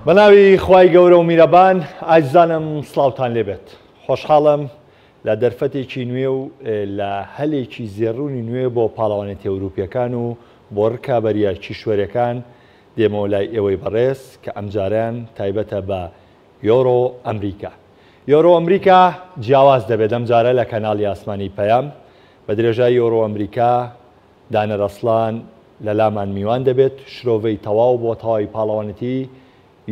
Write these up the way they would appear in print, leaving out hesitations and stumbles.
بەناوی خوای گەورە و میرەبان ئازیزانم سڵاوتان لێبێت. خۆشحاڵم لە دەرفەتێکی نوێ و لە هەلێکی زێڕوونی نوێ بۆ پاڵەوانێتی ئەوروپیەکان و بۆ ڕکابەریە کیشوەرەکان دێمەوە لای ئێوەی بەڕێز کە ئەمجاریان تایبەتە بە یۆرۆ ئەمریکا. یۆرۆ ئەمریکا جیاواز دەبێت ئەمجارە لە کەناڵی ئاسمانی پەیام بە درێژای یۆرۆ ئەمریکا دانەرەسڵان لە لامان میوان دەبێت شرۆڤەی تەواو بۆ تەواوی پاڵەوانێتی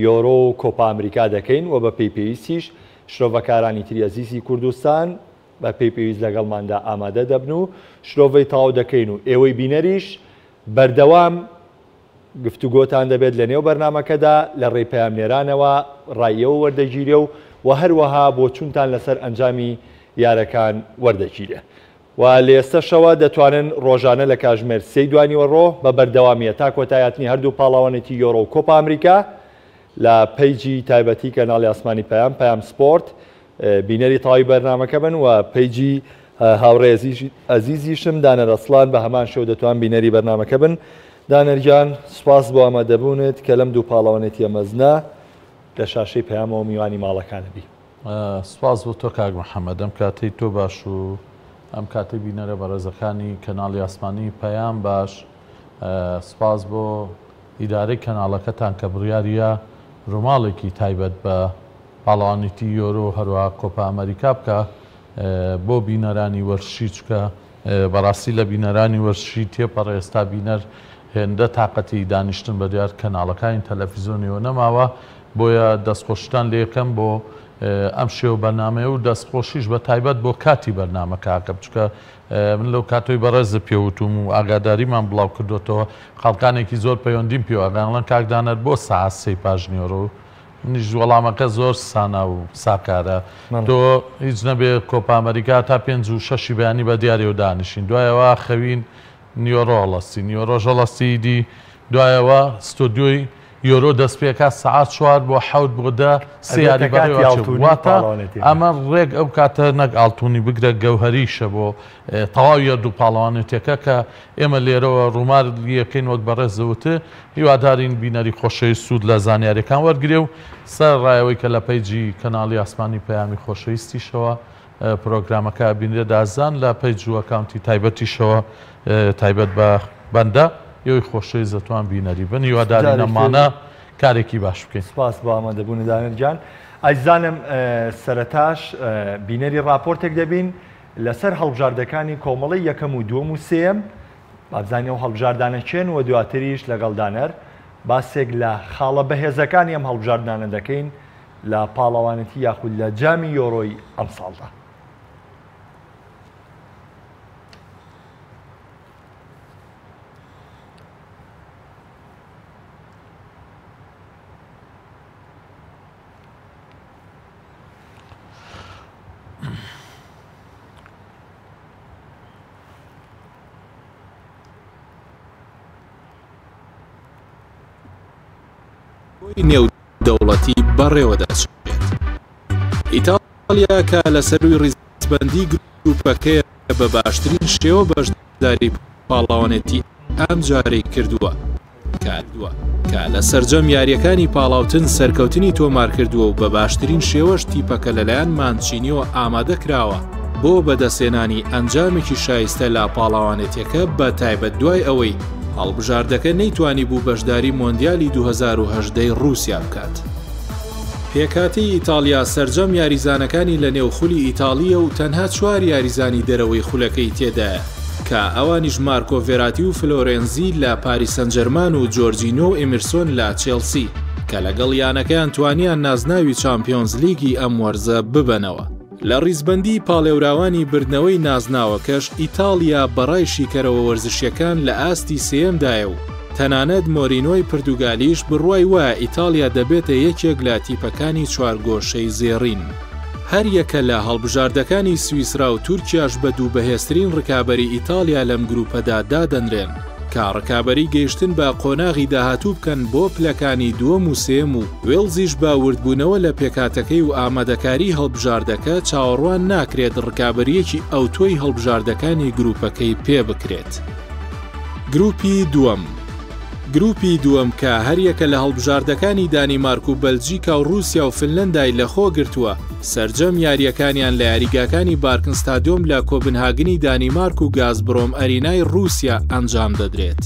یۆرۆ و کۆپا ئەمریکا دەکەین و بە پێی پێویستیش شرۆڤەکارانی تری ئەزیزی کوردستان بە پێی پێویست لەگەڵماندا ئامادە دەبن و شرۆڤەی تەواو دەکەین و ئێوەی بینەریش بەردەوام گفتوگۆتان دەبێت لە نێو بەرنامەکەدا لە ڕێی پەیامنێرانەوە ڕایەوە وەردەگیرێ و هەروەها بۆ چونتان لەسەر ئەنجامی یارەکان وەردەگیرێ و لە ئێستاشەوە دەتوانن ڕۆژانە لە کاتژمێر 3 دوانیوە ڕۆ بە بەردەوامیە تا کۆتاییاتنی هەردوو پاڵەوانێتی یۆرۆ و کۆپا ئەمریکا لە پەیجی تایبەتی کەناڵی ئاسمانی پەیام پەیام سپۆرت بینەری تەواوی بەرنامەکە بن و پەیجی هاوڕێ ئەزیزیشم دانەرەسڵان بە هەمان شێو دەتوان بینەری بەرنامەکە بن. دانەرجان سوپاس بۆ ئامادەبوونت کە لەم دوو پاڵەوانێتیە مەزنە لە شاشەی پەیامەوە میوانی ماڵەکانەبی. سوپاس بۆ تۆ کاک محەممەد، ئەم کاتەی تۆ باش و ئەم کاتەی بینەرە بەڕێزەکانی کەناڵی ئاسمانی پەیام باش. سوپاس بۆ ئیدارەی کەناڵەکەتان کە بڕیاریە ڕۆماڵێکی تایبەت بە پاڵەوانێتی یۆرۆ هەروە کۆپا ئەمریکا بکە بۆ بینەرانی وەرشی، چکە بەڕاستی لە بینەرانی وەرشی تێپەڕێ ئێستا بینەر هێندە تااقەتی دانیشتن بە دیار کەناڵەکانی تەلەڤیزیۆنیەوە نەماوە، بۆیە دەستخۆشتان لێکەم بۆ ئەم شێوە بەرنامەیە و دەستخۆشیش بە تایبەت بۆ کاتی بەرنامەکە بچکە من لەو کاتۆی بەڕێز پێوتم و ئاگاداریمان بڵاو کردوتەوە خەڵکانێکی زۆر پەیوەندیم پێوەگەڵەن کاکدانەر بۆ ساعت 3 پاژنیۆرۆ منیش وەڵامەکە زۆر سانا و ساکارە. تۆ هیچ نەبێ کۆپا ئەمریکا تا 5 و 6 بەیانی بە دیارێ و دانیشین، دوایەوە خەوین نیۆرۆ هەڵەستی نیۆرۆژ هەڵەستی دی، دوایەوە ستۆدیۆی یۆرۆ دەست پێکا سعات 4 بۆ 7 بۆ 10 سیاری بەڕێواتە ئەمە ڕێک ئەو کاتە نەک ئاڵتونی بگرە گەوهەریشە بۆ تەواویە دوو پاڵەوانێتێکە کە ئێمە لێرەوە ڕوومار یەکەین وەک بەڕێزەوتە هیوادارین بینەری خۆشەویست سوود لە زانیاریەکان وەرگرێ و سەر ڕایەوەی کە لە پەیجی کەناڵی ئاسمانی پەیامی خۆشەویستیشەوە پرۆگرامەکە بینرێ دازان لە پەیج و ئەکاونتی تایبەتیشەوە تایبەت بە بەندە یۆی خۆشەویست دەتوان بینەری بن هیواداری نەمانە کارێکی باش بکەین. سپاس بۆ ئامادەبوونی دانەرجان. ئازیزانم سەرەتاش بینەری راپۆرتێک دەبین لەسەر هەڵبژاردەکانی کۆمەڵی یەکەم و دووەم و سێم بابزانانی ئەو هەڵبژاردانەچێن و دواتریش لەگەڵ دانەر باسێک لە خاڵە بەهێزەکانی ئەم هەڵبژاردانە دەکەین لە پاڵەوانێتی یاخود لە جامی یۆرۆی ئەم ساڵدا. نێودەوڵەتی بەڕێوە دەچێت. ئیتالیا کە لە سەروی ڕیزبەندی گروپەکەیە بە باشترین شێوە بەشداری پاڵەوانێتی ئەم جارەی کردووە کە لە سەرجەم یاریەکانی پاڵاوتن سەرکەوتنی تۆمار کردووە و بە باشترین شێوەش تیپەکە لەلایەن مانچینیەوە ئامادە کراوە بۆ بەدەستێنانی ئەنجامێکی شایستە لە پاڵەوانێتیەکە بە تایبەت دوای ئەوەی هەڵبژاردەکە نەیتوانی بوو بەشداری مۆندیالی 2010 رووسیا بکات. پێکاتی ئیتالیا سەرجەم یاریزانەکانی لە نێوخولی ئیتالیە و تەنها 4 یاریزانی دەرەوەی خولەکەی تێدایە کە ئەوانیش مارکۆ ڤێراتی و فلۆرێنزی لە پاریس سەن ژەرمان و جۆرجینۆ و ئێمرسۆن لە چێلسی کە لەگەڵ یانەکەیان توانیان نازناوی چامپیۆنز لیگی ئەم وەرزە ببەنەوە. لە ڕیزبەندی پاڵێوراوانی بردنەوەی نازناوەکەش ئیتالیا بەڕای شیکەرەوە وەرزشیەکان لە ئاستی سێمدایە و تەنانەت مۆرینۆی پرتوگالیش بڕوای وایە ئیتالیا دەبێتە یەکێک لە تیپەکانی چوارگۆشەی زێڕین. هەر یەکە لە هەڵبژاردەکانی سویسرا و تورکیاش بە دوو بەهێزترین ڕکابەری ئیتالیا لەم گروپەدا دادەنرێن کە ڕکابەری گەیشتن بە قۆناغی داهاتوو بکەن بۆ پلەکانی دووەم و سێم و وێڵزیش باوردبوونەوە لە پێکاتەکەی و ئامادەکاری هەڵبژاردەکە چاوەڕوان ناکرێت ڕکابەریەکی ئەوتۆی هەڵبژاردەکانی گروپەکەی پێ بکرێت. گروپی دووەم گروپی دووەم کە هەریەکە لە هەڵبژاردەکانی دانیمارک و بەلجیکا و رووسیا و فنلەندای لەخۆ گرتووە سەرجەم یاریەکانیان لە یاریگاکانی بارکن ستادیۆم لە کۆپنهاگنی دانیمارک و گازبرۆم ئەرینای رووسیا ئەنجام دەدرێت.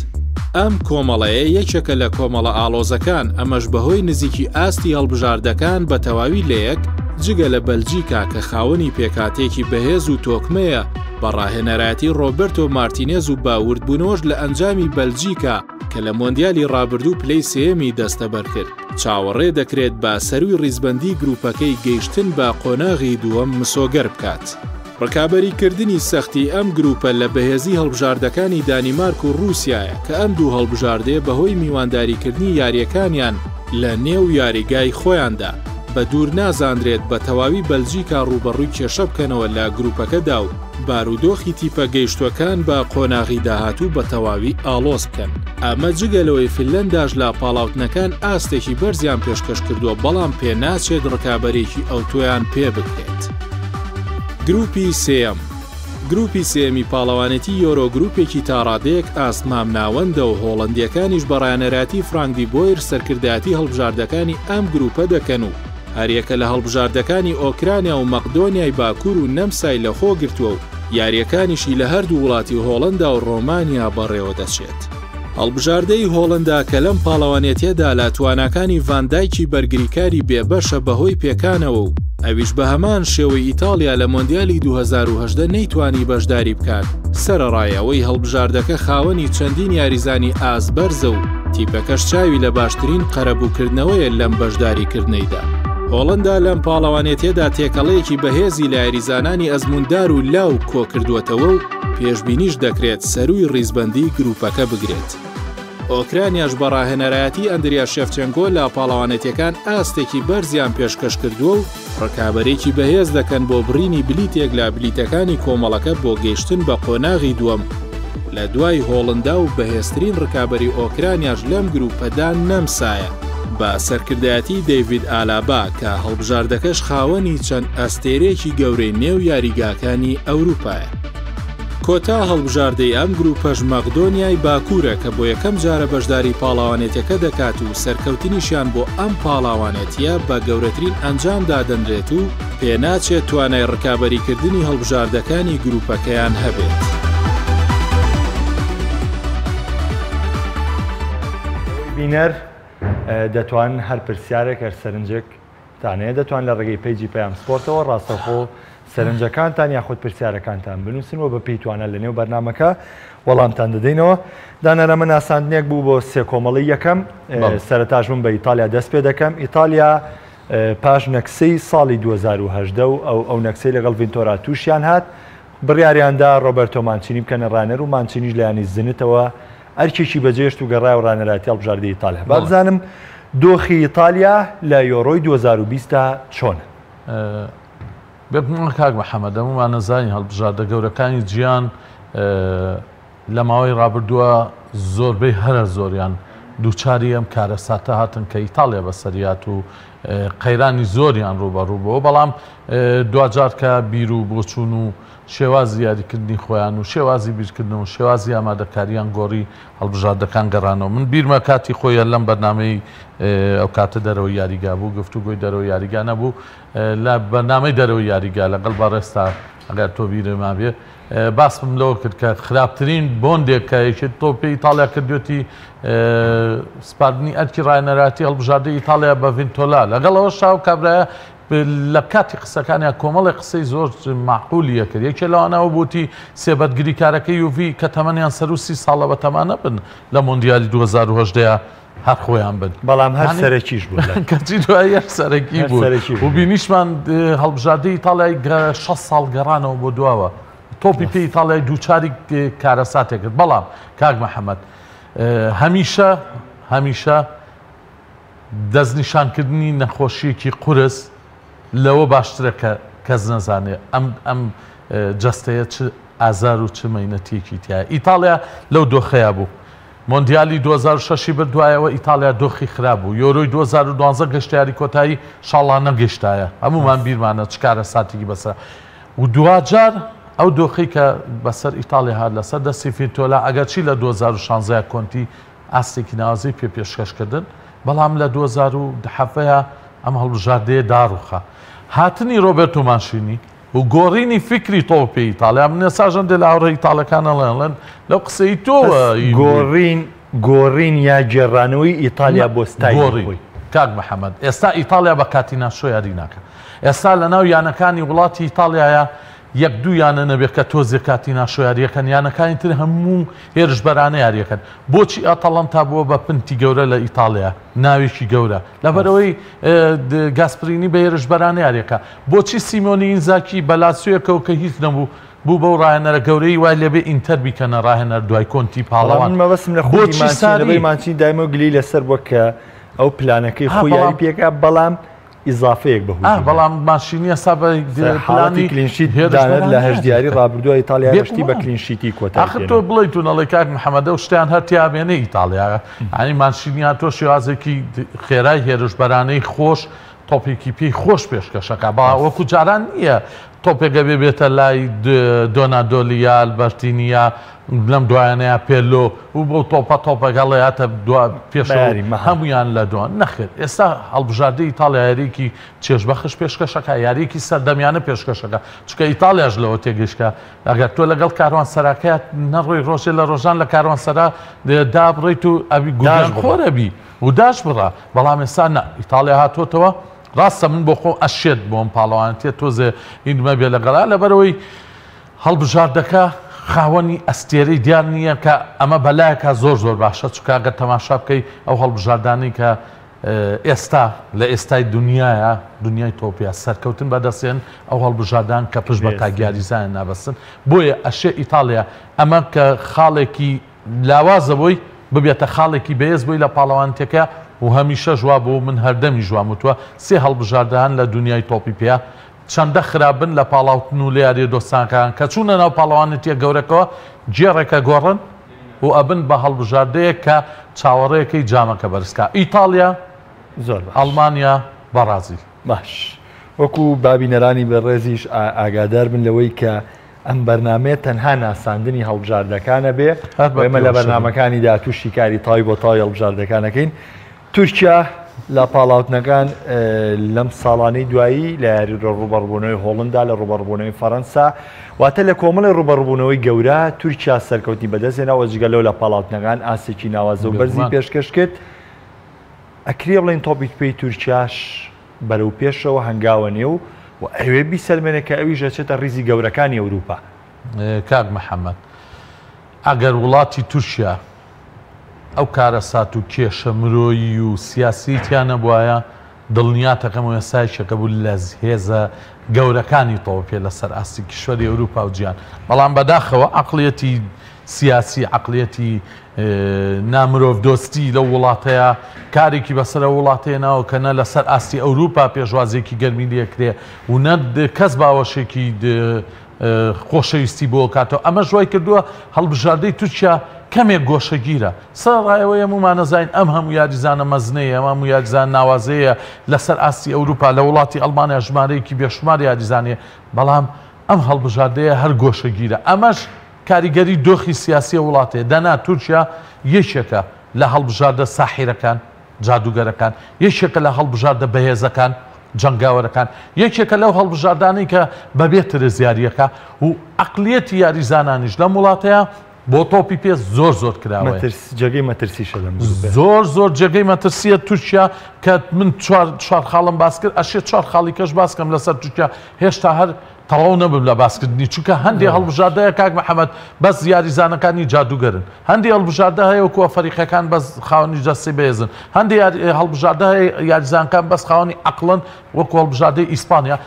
ئەم کۆمەڵەیە یەکێکە لە کۆمەڵە ئاڵۆزەکان ئەمەش بەهۆی نزیکی ئاستی هەڵبژاردەکان بە تەواوی لە یەک جگە لە بەلجیکا کە خاوەنی پێکاتێکی بەهێز و تۆکمەیە بەڕاهێنەرایەتی ڕۆبرتۆ مارتینێز و باوردبوونەوەش لە ئەنجامی بەلجیکا کە لە مۆندیالی ڕابردوو پلەی سێمی دەستەبەر کرد. چاوەڕێ دەکرێت بە سەروی ڕیزبەندی گروپەکەی گەیشتن بە قۆناغی دووەم مسۆگەر بکات. ڕکابەریکردنی سەختی ئەم گروپە لە بەهێزی هەڵبژاردەکانی دانیمارک و رووسایە کە ئەم دوو هەڵبژاردێ بەهۆی میوانداریکردنی یاریەکانیان لە نێو یاریگای خۆیاندا بە دوور نازاندرێت بە تەواوی بەلجیکا ڕوبەڕووی کێشە بکەنەوە لە گروپەکەدا و بارودۆخی تیپە گەیشتوەکان بە قۆناغی داهاتوو بە تەواوی ئاڵۆز بکەن. ئەمە جگەلەوەی فنلەنداش لە پاڵاوتنەکان ئاستێکی بەرزیان پێشکەش کردووە بەڵام پێ ناچێت ڕکابەرێکی ئەوتۆیان پێ بکرێت. گروپی سێەم گروپی سێمی پاڵەوانێتی یۆرۆ گروپێکی تاڕادەیەک ئاسمام ناوەندە و هۆڵندیەکانیش بەڕایەنەراتی فرانکدی بۆیر سەرکردایەتی هەڵبژاردەکانی ئەم گروپە دەکەن و هەریەکە لە هەڵبژاردەکانی ئۆکرانیا و مەقدۆنیای باکوور و نەمسای لەخۆ گرتووە و یاریەکانیشی لە هەردوو وڵاتی هۆڵندا و ڕۆمانیا بەڕێوە دەچێت. هەڵبژاردەی هۆڵندا کە لەم پاڵەوانێتیەدا لە تواناکانی ڤاندایکی بەرگریکاری بێبەشە بەهۆی پێکانەوە و ئەویش بە هەمان شێوەی ئیتالیا لە مۆندیالی 2010 نەیتوانی بەشداری بکات. سەرەڕایەوەی هەڵبژاردەکە خاوەنی چەندین یاریزانی ئاسبەرزە و تیپەکەش چاوی لە باشترین قەرەبووکردنەوەیە لەم بەشداریکردنەیدا. هۆڵندا لەم پاڵەوانێتیەدا تێکەڵەیەکی بەهێزی لە یاریزانانی ئەزموندار و لاو کۆکردووەتەوە و پێشبینیش دەکرێت سەروی ڕیزبەندی گروپەکە بگرێت. ئۆکرانیاش بەڕاهێنەرایەتی ئەندریا شێفچەنکۆ لە پاڵەوانێتیەکان ئاستێکی بەرزیان پێشکەش کردووە و ڕکابەرێکی بەهێز دەکەن بۆ برینی بلیتێک لە بلیتەکانی کۆمەڵەکە بۆ گەیشتن بە قۆناغی دووەم. لە دوای هۆڵندا و بەهێزترین ڕکابەری ئۆکرانیاش لەم گروپەدا نەمسایە بە سەرکردایەتی دەیڤید ئالابا کە هەڵبژاردەکەش خاوەنی چەند ئەستێرێکی گەورەی نێو یاریگاکانی ئەوروپایە. کۆتا هەڵبژاردەی ئەم گروپەش مەقدۆنیای باکوورە کە بۆ یەکەم جارە بەشداری پاڵاوانێتەکە دەکات و سەرکەوتنیشیان بۆ ئەم پاڵاوانێتیە بە گەورەترین ئەنجامدا دەنرێت و پێناچێت توانای ڕکابەریکردنی هەڵبژاردەکانی گروپەکەیان هەبێت. بینەر دەتوان هەر پرسیارێک هەر سەرنجێک تانەیە دەتوان لە ڕێگەی پیجی پەیام سپۆرتەوە ڕاستەوخۆ سەرنجەکانتان یاخود پرسیارەکانتان بنووسنەوە بە پێیتوانە لە نێو بەرنامەکە وەڵامتان دەدەینەوە. دانەرەمە ناساندنێک بوو بۆ سێ کۆمەڵی یەکەم. سەرەتاش بووم بە ئیتالیا دەست پێ دەکەم. ئیتالیا پاش نەکسەی ساڵی 2010 و ئەو نەکسەی لەگەڵ ڤینتۆرا تووشیان هات بڕیاریاندا ڕۆبەرتۆ مانچینی بکەنە ڕانەر و مانچینیش لایانی زنتەوە ئەرکێکی بەجێشت و گەڕای و ڕانەراتی هەڵبژاردەی ئیتالیا. با بزانم دۆخی ئیتالیا لە یۆرۆی 2020 چۆنە؟ بێ کاک محەممەد هەمومان نەزانی هەڵبژاردە گەورەکانی جیان لە ماوەی ڕابردووە زۆربەی هەرە زۆریان دووچاری ئەم کارەساتە هاتن کە ئیتالیا بەسەریات و قەیرانی زۆریان ڕوبەڕوو بۆ بەڵام دوجار کە بیر و بۆچوون و شێوازی یاریکردنی خۆیان و شێوازی بیرکردن و شێوازی ئامادەکاریان گۆڕی هەڵبژاردەکان گەڕانەوە. من بیرمە کاتی خۆیان لەم بەرنامەی ئەو کاتە دەرەوە یاریگا بوو گفتوگۆی دەرەوە یاریگا نەبوو لە بەرنامەی دەرەوە یاریگا لەگەڵ بەڕێستا ئەگەر تۆ بیرما بێ باسم لەوە کرد کە خراپترین بۆندێک کە یەکێت تۆ پێی ئیتالیا کردوێتی سپاردنی ئەرکی ڕایەنەراتی هەڵبژاردەی ئیتالیا بە ڤینتۆلا لەگەڵەوە شاو کابرایە لە کاتی قسەکانیان کۆمەڵی قسەی زۆر معقولیە کرد. یەکێ لەوانەوە بوتی سێبەتگیری کارەکەی یوڤی کە تەمەنیان سەر و 30 ساڵە بە تەمانە بن لە مۆندیالی 2010 هەر خۆیان بن بەڵام هەر سەرەکیش بوو کەچی دوای سەرەکی بوو و بینیشمان هەڵبژاردەی ئیتالیای 6 ساڵ گەڕانەوە بۆ دواوە تۆپی پێی ئیتالیای دووچاری کارەساتێک کرد. بەڵام کاک محەممەد هەمیشە دەستنیشانکردنی نەخۆشیەکی قورس لەوە باشترە کە کەس نەزانێ ئەم جەستەیە چ ئازار و چ مەینەتیەکی تایە. ئیتالیا لەو دۆخەیە بوو مۆندیالی 2006 بردوایەوە ئیتالیا دۆخی خراپ بوو. یۆرۆی 2012 گەشتیاری کۆتایی شاڵان نەگەشتایە هەمومان بیرمانە چ کارەساتێکی بەسەر و دوجار ئەو دۆخی کە بەسەر ئیتالیا هات لەسەر دەستی ڤینتۆلا ئەگەرچی لە 2016 کۆنتی ئاستێکی ناوازەی پێ پێشکەشکردن بەڵام لە 2010 ئەم هەڵبژاردەیە داڕوخە هاتنی ڕۆبێرتۆ مانشینی و گۆڕینی فکری تۆپی ئیتالیا من ێساژەن دێ لە هاوڕێی ئیتاڵەکانە لەڵێن لەو قسەی تۆوە گۆڕین یا گێڕانەوەی ئیتالیا بۆ ستایل کاک محەممەد ئێستا ئیتالیا بە کاتی ناشۆ یاری ناکە ئێستا لە ناو یانەکانی وڵاتی ئیتالیایە یەک دوو یانە نەبێت کە تۆزێ کاتی ناشۆ یاریەکەن یانەکانی تر هەموو هێرشبەرانە یاریەکەن بۆچی ئەتەڵەنتا بووە بە پنتی گەورە لە ئیتالیا ناوێکی گەورە لەبەرەوەی گاسپرینی بە هێرشبەرانە یاریەکە بۆچی سیمۆنی ئینزاکی بەلاسویەکەەوە کە هیچ نەبوو بوو بەو ڕاهێنەرە گەورەی وای لێبێ ئینتەر بیکەنە ڕاهێنەر دوای کۆنتی پاڵەوان مەبەستم لە خۆی مانچی دایمە گلی لەسەر بووە کە ئەو پلانەکەی خۆی یاری پێکا بەڵام ئیزافەیەک بەهوو بەڵام ماشینی ئێستا بە پلانی کلینشیت دانێت لە هەژدیاری ڕابردووە ئیتالیا هەشتی بە کلینشیتی کۆتا آخر تۆ بڵێ تو نەڵێ کاک محەممەدە و شتیان هەرتیابێنێ ئیتالیا ئەنی ماشینیان تۆ شێوازێکی خێرای هێرشبەرانەی خۆش تۆپێکی پێی خۆش پێشکەشەکە با وەکو جاران نییە تۆپێکە بێتە لای دۆنادۆلیا ئەلبەرتینیا لەم دوایانەیە پێلۆ و بۆ تۆپەگەڵەیاتە پێشەوەری هەمویان لە دوان نەخێت ئێستا هەڵبژاردەی ئیتالیا یاریکی چێژبەخش پێشکەشەکە یاریکی سەردەمیانە پێشکەشەکە چکە ئیتالیاش لەوە تێگەیشتکە ئەگەر تۆ لەگەڵ کاروانسەراکەیت نەڕۆی ڕۆژێ لە ڕۆژان لە کاروانسەرا دابڕیت و ئەبی گویان خۆرەبی و داش بڕە بەڵام ئێستا نە ئیتالیا هاتوۆتەوە ڕاستە من بۆ خۆ ئەشێت بۆم پاڵەوانێت تۆزێ هینمە بێ لەگەڵا لەبەرەوەی هەڵبژاردەکە خاوەنی ئەستێرەی دیار نییە کە ئەمە بەلایەکە زۆر باشە چکاگە تەماشا بکەی ئەو هەڵبژاردانی کە ئێستا لە ئێستای دنیاە دنیای تۆپیا سەرکەوتن بەدەستێن ئەو هەڵبژاردان کە پشت بە تاگیاریزانە نابەستن بۆیە ئەشێ ئیتالیا ئەمە کە خاڵێکی لاوازە بۆی ببێتە خاڵێکی بەهێز بووی لە پاڵەوانتێکە و هەمیشە ژوا بۆ من هەردەمی ژوام وتووە سێ هەڵبژاردان لە دنیای تۆپی پێە چەندە خراپن لە پاڵاوتن و لە یاری دۆستانەکان کە چوونە ناو پاڵەوانێتیە گەورەکەەوە جێڕێکە گۆڕن و ئەبن بە هەڵبژاردەیە کە چاوەڕێیەکەی جامەکە بەرزکە ئیتالیا زۆر ئەڵمانیا بەڕازیل باش وەکو بابینەرانی بەڕێزیش ئاگادار بن لەوەی کە ئەم بەرنمەیە تەنها ناساندنی هەڵبژاردەکانە بێ ئێمە لە بەرنمەکانی داهاتووشی کاری تای بۆ تای هەڵبژاردەکانەکەین تورکیا لە پاڵاوتنەکان لەم ساڵانەی دوایی لە یاری ڕوبەڕبوونەوەی هۆڵندا لە ڕوبەڕبوونەوەی فەڕەنسا واتە لە کۆمەڵی ڕوبەڕبوونەوەی گەورە تورکیا سەرکەوتنی بەدەستێنەوە جگەلەوە لە پاڵاوتنەکان ئاسێکی ناوازە و بەرزی پێشکەش کرد ئەکرێ بڵێن تۆپیک پێی تورکیاش بەرەو پێشەوە هەنگاوە نێ و ئەوێ بیسەلمێنە کە ئەویش دەچێتە ڕیزی گەورەکانی ئەوروپا کاک محەممەد ئەگەر وڵاتی تورکیا ئەو کارە سات و کێشە مرۆیی و سیاسیتیان نەبووایە دڵنیاتەکەم وێسایشەکە بوو لە هێزە گەورەکانی تۆپێ لەسەر ئاستی کیشوەری ئەوروپا و جیان بەڵام بەداخەوە عەقڵیەتی سیاسی عەقڵیەتی نامرۆڤ دۆستی لە وڵاتەیە کارێکی بەسەر وڵاتێناوە کە نە لەسەر ئاستی ئەوروپا پێشوازێکی گەرمی لێکرێ و نە کەس باوەشێکی خۆشەویستی بۆ کاتەوە ئەمە ژوای کردووە هەڵبژاردەی تورکیا کەمێک گۆشەگیرە سەرڕایەوەی هەمومان نەزانین ئەم هەموو یاریزانە مەزنەیە ئەم هەموو یاریزان ناوازەیە لەسەر ئاستی ئەوروپا لە وڵاتی ئەڵمانیا ژمارەیەکی بێشمار یاریزانێ بەڵام ئەم هەڵبژاردەیە هەر گۆشەگیرە ئەمەش کاریگەری دۆخی سیاسی وڵاتێ دەنا تورکیا یەکێکە لە هەڵبژاردە ساحیرەکان جادوگەرەکان یەکێکە لە هەڵبژاردە بەهێزەکان جەنگاوەرەکان یەکێکە لەو هەڵبژاردانەی کە بەبێترە زیاریەکە و عەقڵیەتی یاریزانانیش لەم وڵاتەیە بۆ تۆپی پێ زۆر کراوە جێگەی مەترسیشە زۆر جێگەی مەترسیە تورکیا کە من چوار خاڵم باس کرد ئەشێ چوار خاڵی کەش باسکەم لەسەر تورکیا هێشتا هەر تەواو نەبم لە باسکردنی چونکە هەندێک هەڵبژاردەیە کاک محەممەد بەس یاریزانەکانی جادوگەرن هەندێک هەڵبژاردە هەیە وەکووە فەریقەکان بەس خاوەنی جەستی بێزن هەندێک هەڵبژاردە هەیە یاریزانەکان بەس خاوەنی عەقڵن وەکو هەڵبژاردەی ئیسپانیا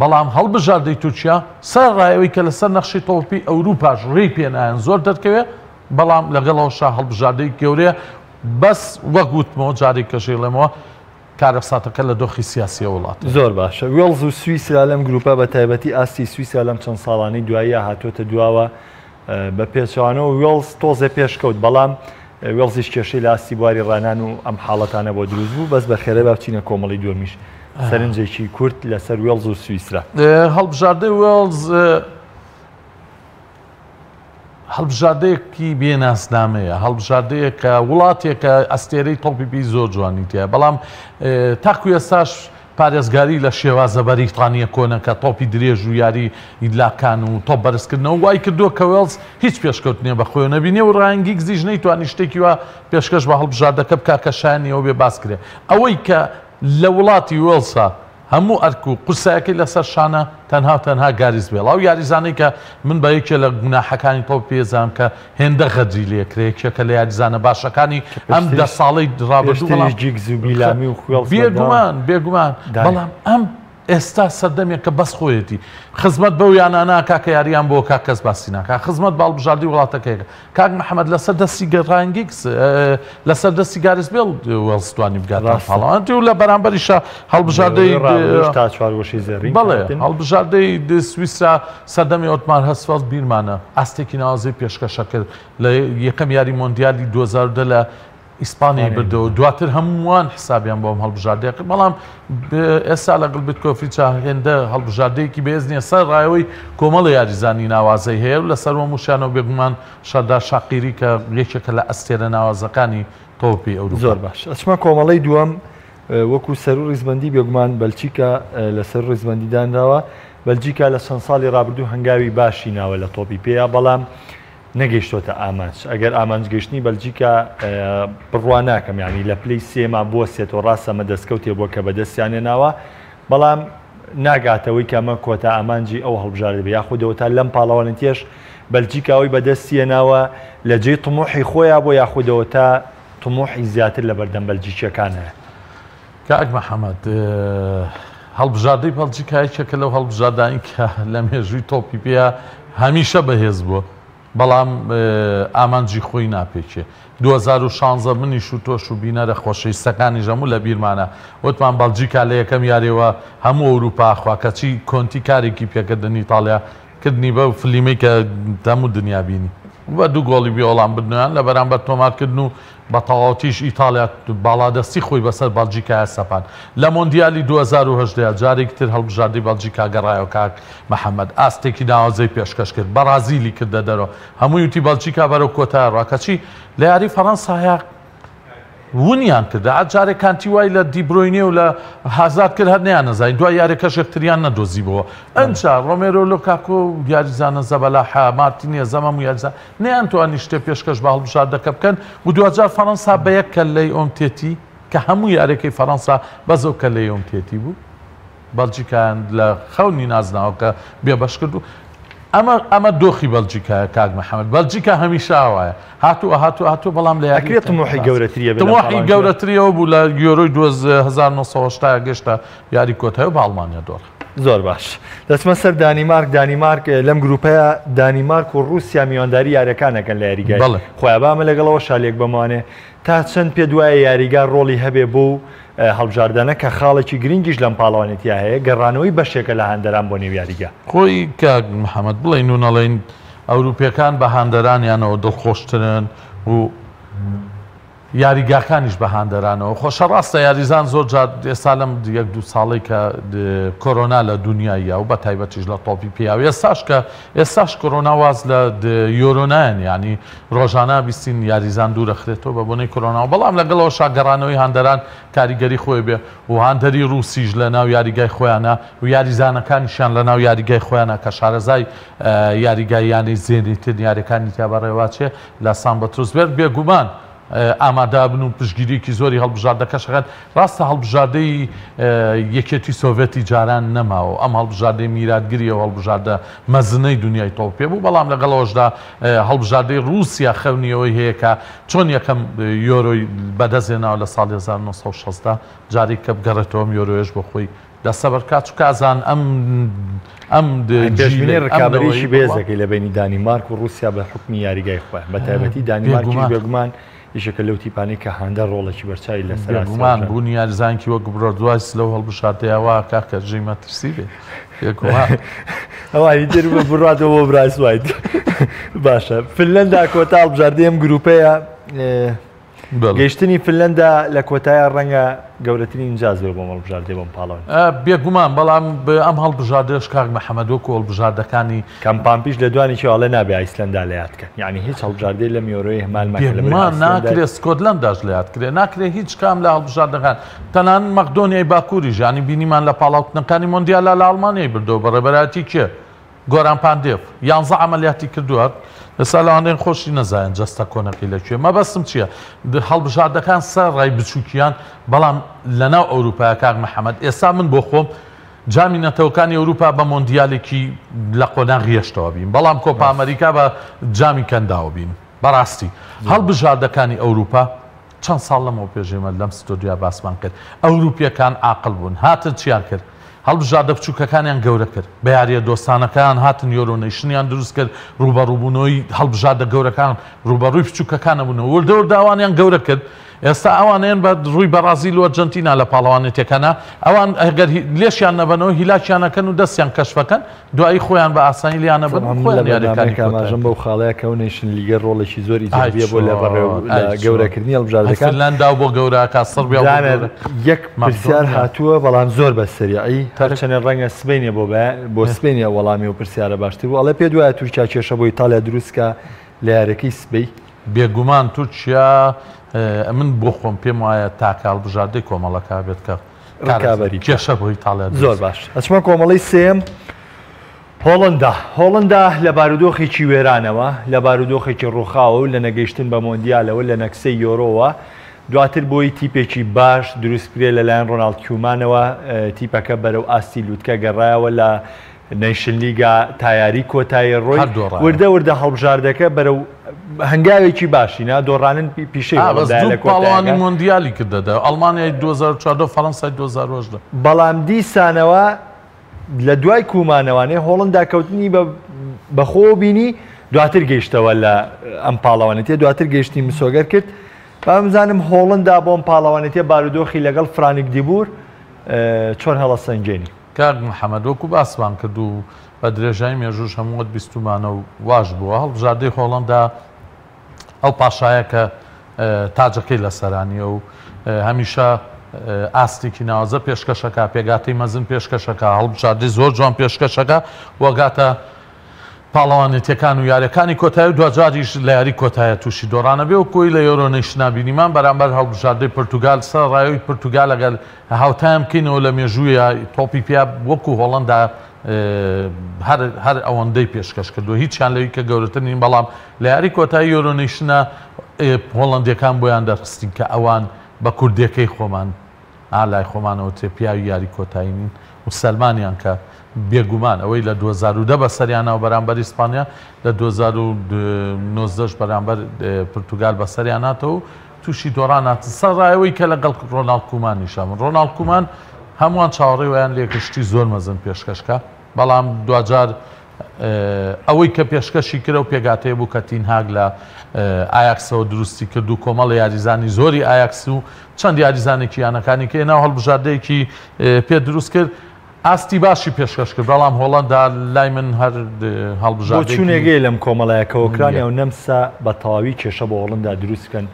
بەڵام هەڵبژاردەی تورکیا سەرڕایەوەی کە لەسەر نەخشی تۆپی ئەوروپاش ڕێی پێنایەن زۆر دەرکەوێت بەڵام لەگەڵەوەشا هەڵبژاردەی گەورەیە بەس وەک گوتمەوە جارێک کەژێڵێمەوە کارەساتەکە لە دۆخی سیاسی وڵات زۆر باشە وێڵز و سویسرا لەم گروپە بە تایبەتی ئاستی سویسرا لەم چەند ساڵانەی دواییە هاتوۆتە دواوە بە پێچوانەوە وێڵز تۆزێ پێشکەوت بەڵام وێڵزیش کێشەی لە ئاستی بواری ڕانان و ئەم حاڵەتانە بۆ دروست بوو بەس بە خێرە بچینە کۆمەڵی دووەمیش سەرنجێکی کورت لەسەر وێڵز و سویسرا هەڵبژاردەی وێڵز هەڵبژاردەیەکی بێناسنامەیە، هەڵبژاردەیە کە وڵاتێکە ئەستێرەی تۆپی زۆر جوانی تایە، بەڵام تاکو ئێستاش پارێزگاری لە شێوازە بەریتانیە کۆنە کە تۆپی درێژ و یاری ئیدلاکان و تۆپ بەرزکردنەوە وای کردووە کە وێڵز هیچ پێشکەوتنێ بەخۆی نەبینێ و ڕەنگی گزیژ نەیتوانی شتێکی وە پێشکەش بە هەڵبژاردەکە بکا کە شایانیەوە بێ باسکرێ. ئەوەی کە لە وڵاتی وێڵسا هەموو ئەرک و قورسایەکەی لەسەر شانە تەنها گاریز بێڵ ئەو یاریزانەی کە من بە یەکێ لە گوناحەکانی تۆ پێزانم کە هێندە غەدری لێکرێ یەکێکە لە یاریزانە باشەکانی ئەم 10 ساڵەی ڕابردوو بێگومان بەڵام ئەم ئێستا سەردەمێک کە بەس خۆیەتی خزمەت بەو یاناناکە کە یاریان بۆ کا کەس باسی ناکە خزمەت باڵبژاردی وڵاتەکەیەکە کاک محەممەد لەسەر دەستی ڕانگیکس لەسەر دەستی گاریز بێڵ وەڵستوانی بگاتان هەڵاتی و لە بەرامبەریشە هەڵبژاردەی بەڵێ هەڵبژاردەی سویسرا سەردەمی ئۆتمار هەسفەڵ بیرمانە ئاستێکی ناوازەی پێشکەشە کرد لە یەکەم یاری مۆندیالی 2010 لە ئیسپانیای بردەوە دواتر هەمووان حسابیان بۆم هەڵبژاردەیە کرد بەڵام ئێستا لەگەڵ بتکۆفریچا هێندە هەڵبژاردەیەکی بێزنیە سەر ڕایەوەی کۆمەڵی یاریزانی ناوازەی هەیە و لەسەر وەموشیانەوە بێگومان شەردار شاقیری کە یەکێکە لە ئەستێرە ناوازەکانی تۆپی ئەوروپا. زۆر باش ئەچمە کۆمەڵەی دووەم وەکو سەر و ڕیزبەندی بێگومان بەلچیکە لەسەر ڕیزبەندیدانراوە بەلجیکا لە چەند ساڵی ڕابردوو هەنگاوی باشی ناوە لە تۆپی پێیا بەڵام نەگەیشتۆتە ئامانج ئەگەر ئامانجگەشتنی بەلجیکا بڕوان ناکەم ینی لە پلەی سێما بۆ سێتەوە ڕاستەمە دەستکەوتێ بۆ کە بەدەستیانێ ناوە بەڵام ناگاتەوەی کە ئەمە کۆتا ئامانجی ئەو هەڵبژاردە بێ یاخودەوە تا لەم پاڵەوانە تێش بەلجیکاوەی بەدەستیە ناوە لە جێی تموحی خۆیان بۆ یاخودەوە تا تموحی زیاتر لە بەردەم بەلجیکیەکانە. کاک محەممەد هەڵبژاردەی بەلجیکایەکێکە لەو هەڵبژاردانی کە لە مێژووی تۆپی پێە هەمیشە بەهێز بووە بەڵام ئامانجی خۆی ناپێکێ 2016 منیش و تۆش و بینەرە خۆشەویستەکانی ژەموو لە بیرمانە وتمان بەلجیکا لە یەکەم یاریەوە هەموو ئەوروپا خوا کەچی کۆنتی کارێکی پێکردنی ئیتالیا کردنی بە فلیمەی کە هەموو دنیا بینی بە دوو گۆڵی بێوەڵام بدنیان لە بەرامبەر تۆمارکردن و بە تەواوەتیش ئیتالیا باڵادەستی خۆی بەسەر بەلجیکا سەپان لە مۆندیالی 2010 جارێکی تر هەڵبژاردەی بەلجیکا گەڕایەوە کاک محەممەد ئاستێکی ناوازەی پێشکەش کرد بەرازیلی کردە دەرەوە هەمووی وتی بەلجیکا بەرەو کۆتای ڕاکەچی لە یاری فەڕەنسایا ونیان کرد جارێک کانتی وای لە دیبرۆینێ و لە هازار کرد هەر نەیان نەزانین دوای یاریەکەش یەکتریان نەدۆزیبەوە ئەمجا ڕۆمێرۆ لۆکاکۆ یاریزانە زەبەلاحا مارتینێ زەمەم و یاریزان نەیانتوانی شتێ پێشکەش بە هەڵبژاردەکە بکەن و دوجار فەڕەنسا بە یەک کەلەی ئۆمتێتی کە هەموو یارەکەی فەڕەنسا بەزەو کەلەی ئۆمتێتی بوو بەلجیکایان لە خەونی نازناوە کە بێبەش کرد و ئەمە دۆخی بەلجیکایە کاک محەممەد بەلجیکا هەمیشە وایە هاتووە بەڵام لە یاکرێت تموحی گەورەتریە تموحی گەورەتریەوە بوو لە یۆرۆی 1970 گەشتە یاری کۆتایی بە ئەڵمانیا دۆڕ. زۆر باش دەچمە سەر دانیمارک لەم گروپەیە دانیمارک و رووسیا میوانداری یاریەکانەکەن لە یاریگای خۆیان بامە لەگەڵەوە شالێک بمانێ تا چەند پێ دوایە یاریگا ڕۆڵی هەبێ بۆ هەڵبژاردانە کە خاڵێکی گرنگیش لەم پاڵەوانێتیا هەیە گەڕانەوەی بەشێکە لە هەندەران بۆ نێو یاریگا خۆی کاک محەممەد بڵێن و نەڵێن ئەوروپیەکان بە هەندەرانیانەوە دڵخۆشترن و یاریگاکانیش بە هەندەرانەوە خۆشە ڕاستە یاریزان زۆر جار ئێستا لەم 1-2 ساڵی کە کۆرۆنا لە دنیایە و بە تایبەتیش لە تۆپی پیاوە ئێستاش کۆرۆنا واز لە یۆرۆنایەن ینی ڕۆژانە بیستین یاریزان دوورەخرێتەوە بە بۆنەی کۆرۆناوە بەڵام لەگەڵەوە شاگەڕانەوەی هەندەران کاریگەری خۆی بێ و هەندەری رووسیش لە ناو یاریگای خۆیانە و یاریزانەکانیشیان لە ناو یاریگای خۆیانە کە شارەزای یاریگای یانی زێنیتر یاریەکانی تیا بەڕێواچێ لە سان پێترسبێرگ بێگومان ئامادەبن و پشگیریکی زۆری هەڵبژاردەکەشەکەن ڕاستە هەڵبژاردەی یەکێتی سۆڤێتی جاران نەماوە ئەم هەڵبژاردەی میراتگیریەوە هەڵبژاردە مەزنەی دنیای تۆپ پێ بوو بەڵام لەگەڵەوەشدا هەڵبژاردەی رووسیا خەونیەوەی هەیە کە چۆن یەکەم یۆرۆی بەدەستێناوە لە ساڵی 1960 جارێک کە بگەڕێتەوە یۆرۆیش بۆ خۆی دەسەبەرکات و کازان ئەم پێشبینی ڕکابەریشی بێزەکەی لە بینی دانیمارک و رووسیا بە حکمی یاریگای خۆیان بە تایبەتی دانیمارکی بێگومان یشەکە لەو تیپانی کە هەندە ڕۆڵێکی بەرچوی لەسەرمان بوون یاریزانکی وەک بڕۆدوایس لەو هەڵبژاردەیەوە کاکە ژەی مەترسی بێ ئەوانی تر بە بڕاتەوە بۆ برایسوایت باشە فنلەندا کۆتا هەڵبژاردەی ئەم گروپەیە گەیشتنی فنلەندا لە کۆتایە ڕەنگە گەورەترین ئینجاز بێ بۆ هەڵبژاردێ بۆم پاڵەوە بێگومان بەڵام ئەم هەڵبژاردەش کاک محەممەد وەکو هەڵبژاردەکانی کەمپامپیش لە دوانیی ئەڵێ نابێ ئایسلەندا لە یادکەن یعنی هیچ هەڵبژاردەی لە میۆرۆی هەمالمان ناکرێت سکۆتلەنداش لە یادکرێت ناکرێت هیچ کام لە هەڵبژاردەکان تەنان مەقدۆنیای باکووری ژانی بینیمان لە پاڵاوتنەکانی مۆندیالە لە ئەڵمانیای بردەوە بەڕێبەراتی کێ گۆران پاندێف 11 عملیاتی کردووە لەسا لەوانەیە خۆشی نەزایەن جەستە کۆنەکەی لەکوێ مەبەستم چییە هەڵبژاردەکان سەر ڕای بچووکیان بەڵام لەناو ئەوروپای کاک محەممەد ئێستا من بۆ خۆم جامی نەتەوەکانی ئەوروپا بە مۆندیالێکی لە قۆناغ ڕێشتەوە بین بەڵام کۆپا ئەمریکا بە جامی کەنداوە بین بەڕاستی هەڵبژاردەکانی ئەوروپا چەند ساڵ لەمەوە پێژێمە لەم ستۆدیا باسمان کرد ئەوروپیەکان عاقڵ بوون هاتن چیان کرد هەڵبژاردە بچووکەکانیان گەورە کرد بە یاریە دۆستانەکان هاتن یۆرۆنەیشنیان دروست کرد ڕوبەڕووبوونەوەی هەڵبژاردە گەورەکان ڕوبەڕووی بچووکەکانە بوونەوە وردەورداوانیان گەورە کرد ئێستا ئەوانیان بە ڕووی بەرازیل و ئەرجەنتینا لە پاڵەوانێتەکانە ئەوان ئەگەر لێشیان نەبنەوە هیلاکیانەکەن و دەستیان کەشفەکەن دوایی خۆیان بە ئاسانی لیانە بن خۆیان یاریەکانی کاماژەم بەو خاڵەیە کە نێشن لیگە ڕۆڵێکی زۆری جێبیە بۆ لە گەورەکردنی هەڵبژاردەکان فنلەندا بۆ گەورەکە سڕ یەک پرسیار هاتووە بەڵام زۆر بە سەریعی هەرچەنە ڕەنگە سبەینێ بۆ سبەینە وەڵامی و پرسیارە باشتر بوو ئەڵێ پێ دوایە تورکیا کێشە بۆ ئیتالیا دروستکە لە یارەکەی سبەی بێگومان تورکیا من بۆ خۆم پێم وایە تاکە هەڵبژاردەی کۆمەڵەکە بێت کە ڕکابەری کێشە بۆ ئیتالیا زۆر باش ئەچمە کۆمەڵی سێم هۆڵندا لە بارودۆخێکی وێرانەوە لە بارودۆخێکی ڕووخاوە و لە نەگەیشتن بە مۆندیالەوە لە نەکسەی یۆرۆوە دواتر بۆی تیپێکی باش دروستکرێ لەلایەن ڕۆناڵد کیومانەوە تیپەکە بەرەو ئاستی لووتکە گەڕایەوە لە نەیشن لیگا تایاری کۆتایی ڕۆی وردە هەڵبژاردەکە بەرەو هەنگاوێکی باشینا دۆڕانن پیشەی پاڵەوانی مۆندیالی کردەدا ئەڵمانیای 2014 فەڕەنسای 2010 بەڵام دیسانەوە لە دوای کومانەوانەیە هۆڵندا کەوتنی بەخۆ بینی دواتر گەیشتەوە لە ئەم پاڵەوانێتە دواتر گەیشتی مسۆگەر کرد بەمزانم هۆڵندا بۆم پاڵەوانێتە بارودۆخی لەگەڵ فرانک دیبور چۆن هەڵە سەنجێنی کاک محەممەد وەکو باسمان کرد و بە درێژای مێژوش هەمووت بیستمانە و واش بووە هەڵبژاردەی هۆڵندا ئەو پاشایە کە تاجەکەی لەسەرانیە و هەمیشە ئاستێکی ناوازە پێشکەشەکە پێگاتی مەزن پێشکەشەکە هەڵبژاردەی زۆر جوان پێشکەشەکە وەگاتە پاڵەوانێتیەکان و یاریەکانی کۆتایی و دوجاریش لە یاری کۆتایە تووشی دۆڕانە بێ و کۆی لە یۆرۆنەیشنا بینیمان بەرامبەر هەڵبژاردەی پرتوگال سەر ڕایەوەی پرتوگال لەگەڵ هاوتایان بکەینەوە لە مێژوویە تۆپی پێ وەکو هۆڵندا هەر ئەوەندەی پێشکەش کردو هیچیان لەوی کە گەورەتر نین بەڵام لە یاری کۆتایی یۆرۆنەیشنە هۆڵندیەکان بۆیان دەرخستین کە ئەوان بە کوردیەکەی خۆمان ئالای خۆمانەوە تێپیاوی یاری کۆتایی نین و سەلمانیان کە بێگومان ئەوەی لە 2010 بە سەریانەوە بەرامبەر ئیسپانیا لە 2019 بەرامبەر پرتوگال بە سەریاناتەوە تووشی دۆڕانات سەرڕایەوەی کە لەگەڵ ڕۆناڵد کومانیشە من ڕۆناڵد کومان هەمووان چاوەڕێی ویان لێکشتی زۆر مەزن پێشکەشکە بەڵام دوجار ئەوەی کە پێشکەشی کرە و پێگاتەیە بوو کە تینهاگ لە ئایاکسەوە دروستی کرد و کۆمەڵ یاریزانی زۆری ئایاکس و چەند یاریزانێکی یانەکانی کە ناو هەڵبژاردەیەکی پێ دروست کرد ئاستی باشی پێشکەش کرد بەڵام هۆڵندا لای من هەر هەڵبژاردە چونێگەی لەم کۆمەڵایەکە ئۆکرانیا و نەمسا بە تەواوی کێشە بە هۆڵندا دروستکەن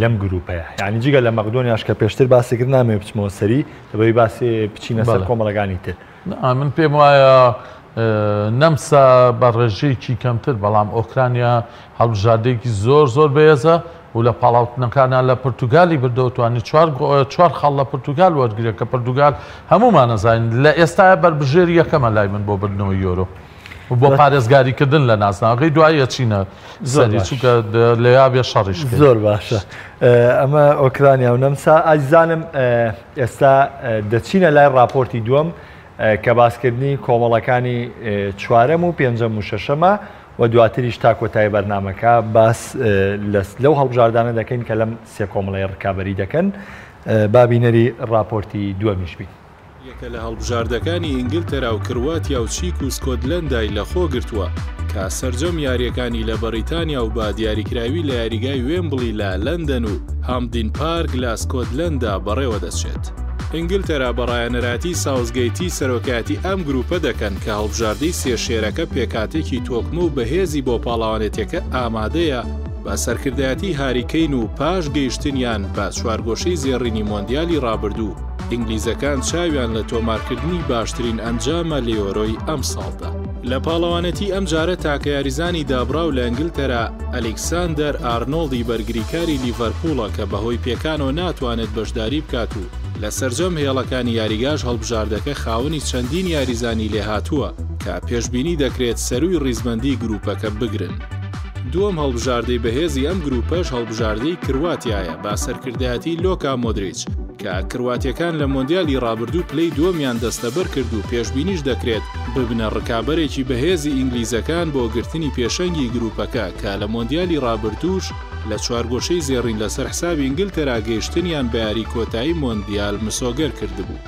لەم گروپەیە یعنی جگە لە مەقدۆنیاش کە پێشتر باسی کرد نامێ بچمەوە سەری دەبەوەی باسی بچینە سەر کۆمەڵەکانی تر من پێم وایە نەمسا بە ڕێژەیەکی کەمتر بەڵام ئۆکرانیا هەڵبژاردەیەکی زۆر بەهێزە و لە پاڵاوتنەکانیان لە پرتوگالی بردەوتوانی چوار خاڵ لە پرتوگال وەرگرێت کە پرتوگال هەمومان نەزانین لە ئێستاە بەربژێری یەکەمە لای من بۆ بردنەوەی یۆرۆ بۆ پارێزگاریکردن لە ناسناغی دوایە چینە سەری چووکە لە یابێ شەڕیش زۆر باشە ئەمە ئۆکرانیا و نەمسا ئازانم ئێستا دەچینە لای راپۆرتی دووەم کە باسکردنی کۆمەڵەکانی چوارەم و پێنجەم و شەشەمە و دواتریش تا کۆتایی بەرنامەکە باس لەو هەڵبژاردانە دەکەین کە لەم سێ کۆمەڵی ڕکابەری دەکەن بابینەری راپۆرتی دووەمیش بین یەکە لە هەڵبژاردەکانی ئینگلتەرا و کرواتیا و چیک و سکۆتلەندای لەخۆ گرتووە کە سەرجەم یاریەکانی لە بەریتانیا و با دیاریکراوی لە یاریگای وێمبڵی لە لەندەن و هامدین پارک لە سکۆتلەندا بەڕێوە دەچێت. ئینگلتەرا بەڕایەنەراتی ساوزگەیتی سەرۆکاتی ئەم گروپە دەکەن کە هەڵبژاردەی سێشێرەکە پێکاتێکی تۆکمە و بەهێزی بۆ پاڵەوانێتەکە ئامادەیە بە سەرکردایەتی هاریکەین و پاش گەیشتنیان بە چوارگۆشەی زێڕینی مۆندیالی ڕابردوو ئینگلیزەکان چاویان لە تۆمارکردنی باشترین ئەنجامە لە یۆرۆی ئەم ساڵدا. لە پاڵەوانەتی ئەم جارە تاکە یاریزانی دابراو لە ئەنگلتەرا ئەلێکساندەر ئارنۆڵدی بەرگریکاری لیڤەرپوڵە کە بەهۆی پێکانەوە ناتوانێت بەشداری بکات و لە سەرجەم هێڵەکانی یاریگاش هەڵبژاردەکە خاوەنی چەندین یاریزانی لێهاتووە کە پێشبینی دەکرێت سەرووی ڕیزبەندی گروپەکە بگرن. دووەم هەڵبژاردەی بەهێزی ئەم گروپەش هەڵبژاردەی کرواتیایە با سەرکردایەتی لۆکا مۆدریچ کە کرواتیەکان لە مۆندیالی ڕابردوو پلەی دووەمیان دەستەبەر کرد و پێشبینیش دەکرێت ببنە ڕکابەرێکی بەهێزی ئینگلیزەکان بۆ گرتنی پێشەنگی گروپەکە کە لە مۆندیالی ڕابردووش لە چوارگۆشەی زێڕین لەسەر حسابی ئینگلتەرا گەیشتنیان بە یاری کۆتایی مۆندیال مسۆگەر کردبوو.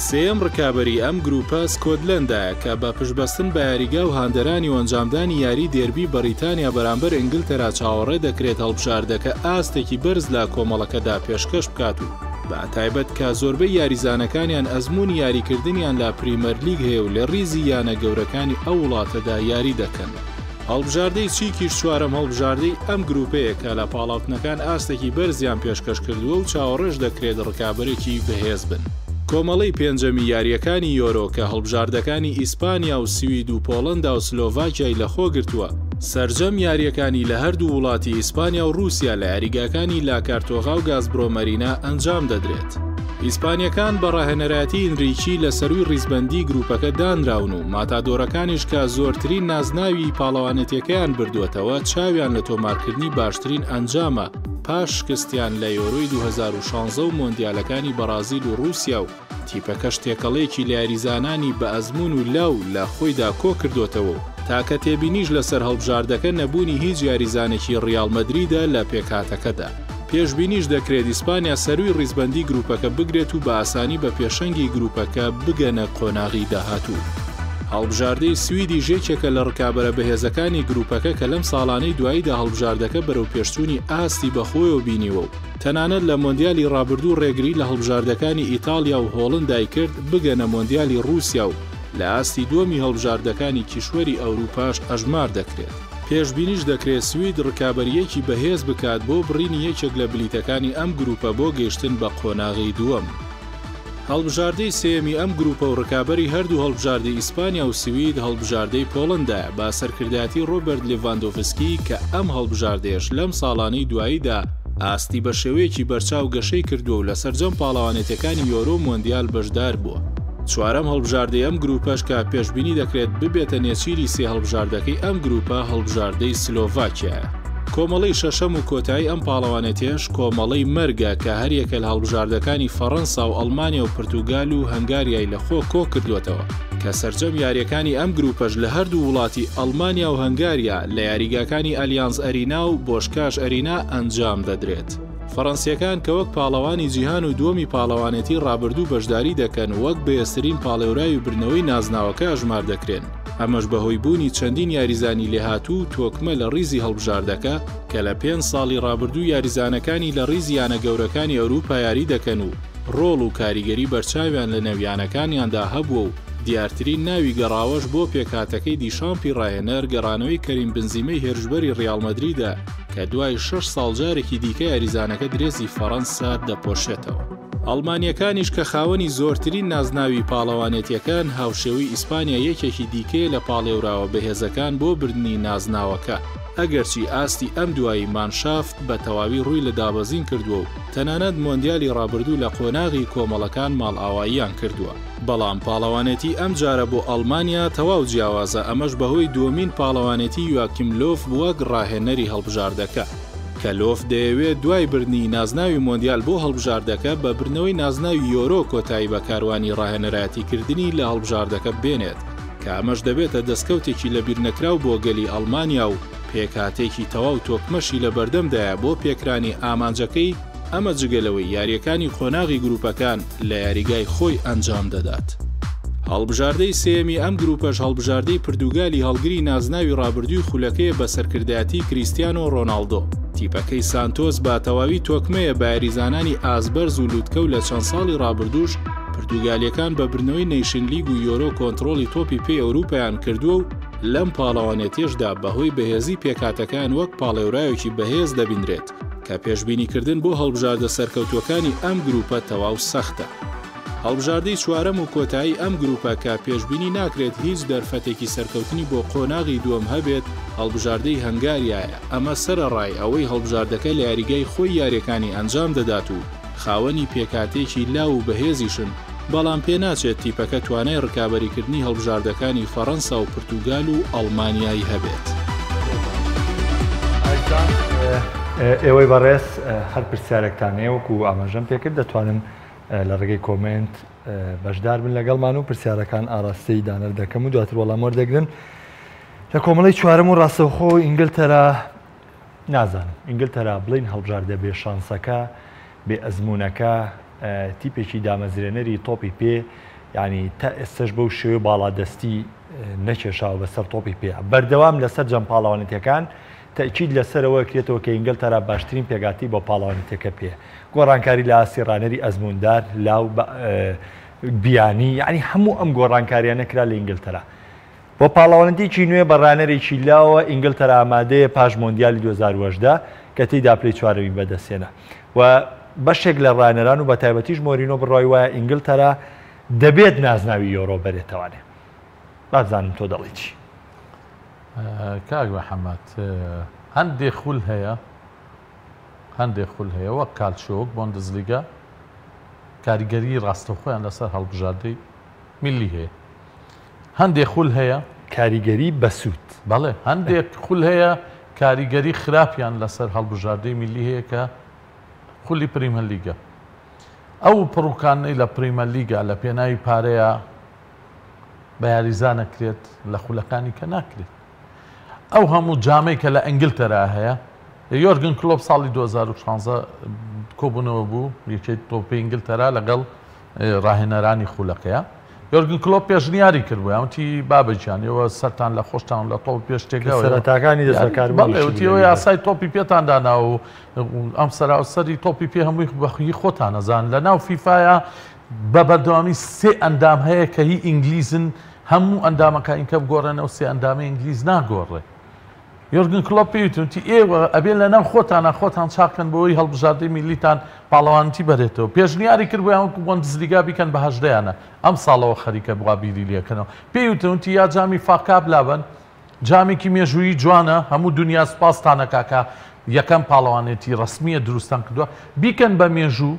سێم ڕکابەری ئەم گروپە سکۆتلەندایە کە بە پشبەستن بە یاریگا و هاندەرانی و ئەنجامدانی یاری دێربی بەریتانیا بەرامبەر ئینگلتەرا چاوەڕێ دەکرێت هەڵبژاردەکە ئاستێکی بەرز لە کۆمەڵەکەدا پێشکەش بکات و بە تایبەت کە زۆربەی یاریزانەکانیان ئەزمموی یاریکردنیان لە پریمەر لیگ هەیە و لە ڕیزی یانە گەورەکانی ئەو وڵاتەدا یاری دەکەن. هەڵبژاردەی چیکیش چوارەم هەڵبژاردەی ئەم گروپەیە کە لە پاڵاوتنەکان ئاستێکی بەرزیان پێشکەش کردووە و چاوەڕێش دەکرێت ڕکابەرێکی بەهێز بن. کۆمەڵەی پێنجەمی یاریەکانی یۆرۆ کە هەڵبژاردەکانی ئیسپانیا و سوید و پۆڵەندا و سلۆڤاکیای لەخۆ گرتووە سەرجەم یاریەکانی لە هەردوو وڵاتی ئیسپانیا و رووسیا لە یاریگاکانی لاکارتۆغا و گازبرۆمەرینا ئەنجام دەدرێت. ئیسپانیەکان بە ڕاهێنەرەتی ئینریکی لە سەرووی ڕیزبەندی گروپەکە دانراون و ماتادۆرەکانیش کە زۆرترین نازناوی پاڵەوانێتیەکەیان بردووەتەوە چاویان لە تۆمارکردنی باشترین ئەنجامە پاش شکستیان لە یۆرۆی 2016 و مۆندیالەکانی بەرازیل و رووسیا و تیپەکە شتێکەڵەیەکی لە یاریزانانی بە ئەزمون و لاو لە خۆیدا کۆ کردوتەوە تاکە تێبینیش لەسەر هەڵبژاردەکە نەبوونی هیچ یاریزانێکی ڕیال مەدریدە لە پێکهاتەکەدا. پێشبینیش دەکرێت ئیسپانیا سەرووی ڕیزبەندی گروپەکە بگرێت و بە ئاسانی بە پێشەنگی گروپەکە بگەنە قۆناغی داهاتوو. هەڵبژاردەی سویدی ژێکێکە لە ڕکابەرە بەهێزەکانی گروپەکە کە لەم ساڵانەی دواییدا هەڵبژاردەکە بەرەو پێشچوونی ئاستی بەخۆیەوە بینیوە و تەنانەت لە مۆندیالی ڕابردوو ڕێگری لە هەڵبژاردەکانی ئیتالیا و هۆڵندای کرد بگەنە مۆندیالی رووسیا و لە ئاستی دووەمی هەڵبژاردەکانی کیشوەری ئەوروپاش ئەژمار دەکرێت. پێشبینیش دەکرێت سوید ڕکابەریەکی بەهێز بکات بۆ بڕینی یەکێک لە بلیتەکانی ئەم گروپە بۆ گەیشتن بە قۆناغی دووەم. هەڵبژاردەی سێمی ئەم گروپە و ڕکابەری هەردوو هەڵبژاردەی ئیسپانیا و سوید هەڵبژاردەی پۆڵندایە با سەرکردایەتی ڕۆبەرت لیڤاندۆفسکی کە ئەم هەڵبژاردەیەش لەم ساڵانەی دواییدا ئاستی بە شێوەیەکی بەرچاو گەشەی کردووە و لە سەرجەم پاڵەوانێتەکانی یۆرۆ مۆندیال بەشدار بووە. چوارەم هەڵبژاردەی ئەم گروپەش کە پێشبینی دەکرێت ببێتە نێچیری سێ هەڵبژاردەکەی ئەم گروپە هەڵبژاردەی سلۆڤاکیایە. کۆمەڵەی شەشەم و کۆتایی ئەم پاڵەوانێتێش کۆمەڵەی مەرگە کە هەریەکە لە هەڵبژاردەکانی فەڕەنسا و ئەڵمانیا و پرتوگال و هەنگاریای لەخۆ کۆ کردوێتەوە کە سەرجەم یاریەکانی ئەم گروپەش لە هەردوو وڵاتی ئەڵمانیا و هەنگاریا لە یاریگاکانی ئەلیانز ئەرینا و بۆشکاش ئەرینا ئەنجام دەدرێت. فەڕەنسیەکان کە وەک پاڵەوانی جیهان و دووەمی پاڵەوانێتی ڕابردوو بەشداری دەکەن وەک بەهێزترین پاڵێورای و برنەوەی نازناوەکە ئەژمار دەکرێن. ئەمەش بەهۆی بوونی چەندین یاریزانی لێهاتوو تۆکمە لە ڕیزی هەڵبژاردەکە کە لە 5 ساڵی ڕابردوو یاریزانەکانی لە ڕیزی یانە گەورەکانی ئەوروپا یاری دەکەن و ڕۆڵ و کاریگەری بەرچاویان لە نەویانەکانیاندا هەبووە و دیارترین ناوی گەڕاوەش بۆ پێکهاتەکەی دیشامپی ڕاهێنەر گەڕانەوەی کەریم بنزیمەی هێرشبەری ڕیال مەدریدە کە دوای 6 ساڵ جارێکی دیکە یاریزانەکە درێزی فەڕەنسا دەپۆشێتەوە. ئەڵمانیەکانیش کە خاوەنی زۆرترین نازناوی پاڵەوانێتیەکان هاوشێوەی ئیسپانیا یەکێکی دیکەیە لە پاڵێوراوە بەهێزەکان بۆ بردنی نازناوەکە ئەگەرچی ئاستی ئەم دوایی مانشافت بە تەواوی ڕووی لە دابەزین کردووە و تەنانەت مۆندیالی ڕابردوو لە قۆناغی کۆمەڵەکان ماڵئاواییان کردووە. بەڵام پاڵەوانێتی ئەم جارە بۆ ئەڵمانیا تەواو جیاوازە ئەمەش بەهۆی دووەمین پاڵەوانێتی یواکیم لۆف وەک ڕاهێنەری هەڵبژاردەکە کە لۆف دەیەوێت دوای برنی نازناوی مۆندیال بۆ هەڵبژاردەکە بە برنەوەی نازناوی یۆرۆ کۆتایی بە کاروانی ڕاهێنەرایەتیکردنی لە هەڵبژاردەکە بێنێت کە ئەمەش دەبێتە دەستکەوتێکی لە بیرنەکراو بۆ گەلی ئەڵمانیا و پێکهاتێکی تەواو تۆکمەشی لە بەردەمدایە بۆ پێکرانی ئامانجەکەی ئەمە جگەلەوەی یاریەکانی قۆناغی گروپەکان لە یاریگای خۆی ئەنجام دەدات. هەڵبژاردەی سێمی ئەم گروپەش هەڵبژاردەی پرتوگالی هەڵگری نازناوی ڕابردووی خولەکەیە بە سەرکردایەتی کریستیانۆ ڕۆناڵدۆ. تیپەکەی سانتۆس با تەواوی تۆکمەیە بە یاریزانانی ئازبەرز و لووتکە و لە چەند ساڵی ڕابردووش پرتوگالیەکان بە برنەوەی نەیشن لیگ و یۆرۆ کۆنتڕۆلی تۆپی پێی ئەوروپایان کردووە و لەم پاڵەوانێتیشدا بەهۆی بەهێزی پێکاتەکان وەک پاڵێورایەکی بەهێز دەبینرێت کە پێشبینیکردن بۆ هەڵبژاردە سەرکەوتوەکانی ئەم گروپە تەواو سەختە. هەڵبژاردەی چوارەم و کۆتایی ئەم گروپە کە پێشبینی ناکرێت هیچ دەرفەتێکی سەرکەوتنی بۆ قۆناغی دووەم هەبێت هەڵبژاردەی هەنگاریایە. ئەمە سەرەڕای ئەوەی هەڵبژاردەکە لە یاریگای خۆی یاریەکانی ئەنجام دەدات و خاوەنی پێکاتێکی لاو و بەهێزیشن، بەڵام پێ ناچێت تیپەکە توانای ڕکابەریکردنی هەڵبژاردەکانی فەڕەنسا و پورتوگال و ئەڵمانیایی هەبێت. ئێوەی بەڕێز هەر پرسیارێکتان هەیە وەکو ئاماژەم پێکرد دەتوانن لە ڕێگەی کۆمنت بەشدار بن لەگەڵمان و پرسیارەکان ئاراستەی دانەر دەکەم و دواتر وەڵام وەردەگرن. لە کۆمەڵی چوارەم و ڕاستەوخۆ ئینگلتەرا نازانم ئینگلتەرا بڵین هەڵبژاردە بێ شانسەکە بێ ئەزمونونەکە تیپێکی دامەزرێنەری تۆپی پێ ینی تا ئێستش بەو شێوە باڵادەستی نەکێشاوە بەسەر تۆپی پێ بەردەوام لەسەر جەم پاڵەوانێتەکان تەکید لەسەرەوە کرێتەوە کە ئینگلتەرا باشترین پێگاتی بۆ پاڵەوانێتەکە پێ گۆڕانکاری لە ئاسیڕانەری ئەزموندار لاو بیانی ینی هەموو ئەم گۆڕانکاریانە کرا لە ئینگلتەرا بۆ پاڵەوانەتێکی نوێ بەڕانەرێکی لاوە ئینگلتەرا ئامادەیە پاش مۆندیالی 2010 کە تێیدا پلەی چوارەوی بەدەستێنە و بەشێک لە ڕانەران و بە تایبەتیش مۆرینۆ بڕای وایە ئینگلتەرا دەبێت نازناوی یۆرۆ بەرێتەوانێ. بازانم تۆ دەڵی چی؟ کاک محەممەد هەندێک خول هەیە وەک کالچۆک بۆندزلیگا کاریگەری ڕاستەوخۆیان لەسەر هەڵبژاردەی میلی هەیە. هەندێک خول هەیە کاریگەری بەسوود بەڵێ هەندێک خول هەیە کاریگەری خراپیان لەسەر هەڵبژاردەی میلی هەیە کە خولی پریمەر لیگە. ئەو پڕووکانەی لە پریمەر لیگە لە پێناوی پارەیە بە یاریزان نەکرێت لە خولەکانی کە ناکرێت. ئەو هەموو جامەی کە لە ئەنگلتەرا هەیە یۆرگن کلۆپ ساڵی 2016 کۆبوونەوە بوو یەکێک تۆپی ئینگلتەرا لەگەڵ ڕاهێنەرانی خولەکەیە. یۆرگن کلۆپ پێشنیاری کردبووە ئەوتی بابەجیانەوە سەرتان لە خۆشتان لە تۆپ پێشتێکەوە سەرەتاکانی دەسەکاربڵێوتیەوە یاسای تۆپی پێتان دانا و ئەم سەراوسەری تۆپی پێ هەمووی بەخوی خۆتان نەزان لە ناو فیفاە بە بەردەوامی سێ ئەندام هەیە کە هی ئینگلیزن هەموو ئەندامەکانی کە بگۆڕێنەوە سێ ئەندامی ئینگلیز ناگۆڕێ. یۆرگن کلۆپ پێوتتی ئێوە ئەبێ لە ناو خۆتان چاکەن بۆی هەڵبژاردەی میلیتان پاڵەوانتی بەرێتەوە. پێشنیاری کردبوویان وەکو بۆندزلیگا بیکەن بە هەژدەیانە ئەم ساڵەوە خەریکە بوا بیری لێکەنەوە. پێوتتی یا جامی فاکاب لابن جامێکی مێژووی جوانە هەموو دنیا سوپاسستانە کاکە یەکەم پاڵەوانێتی ڕسمیە دروستان کردووە بیکەن بە مێژوو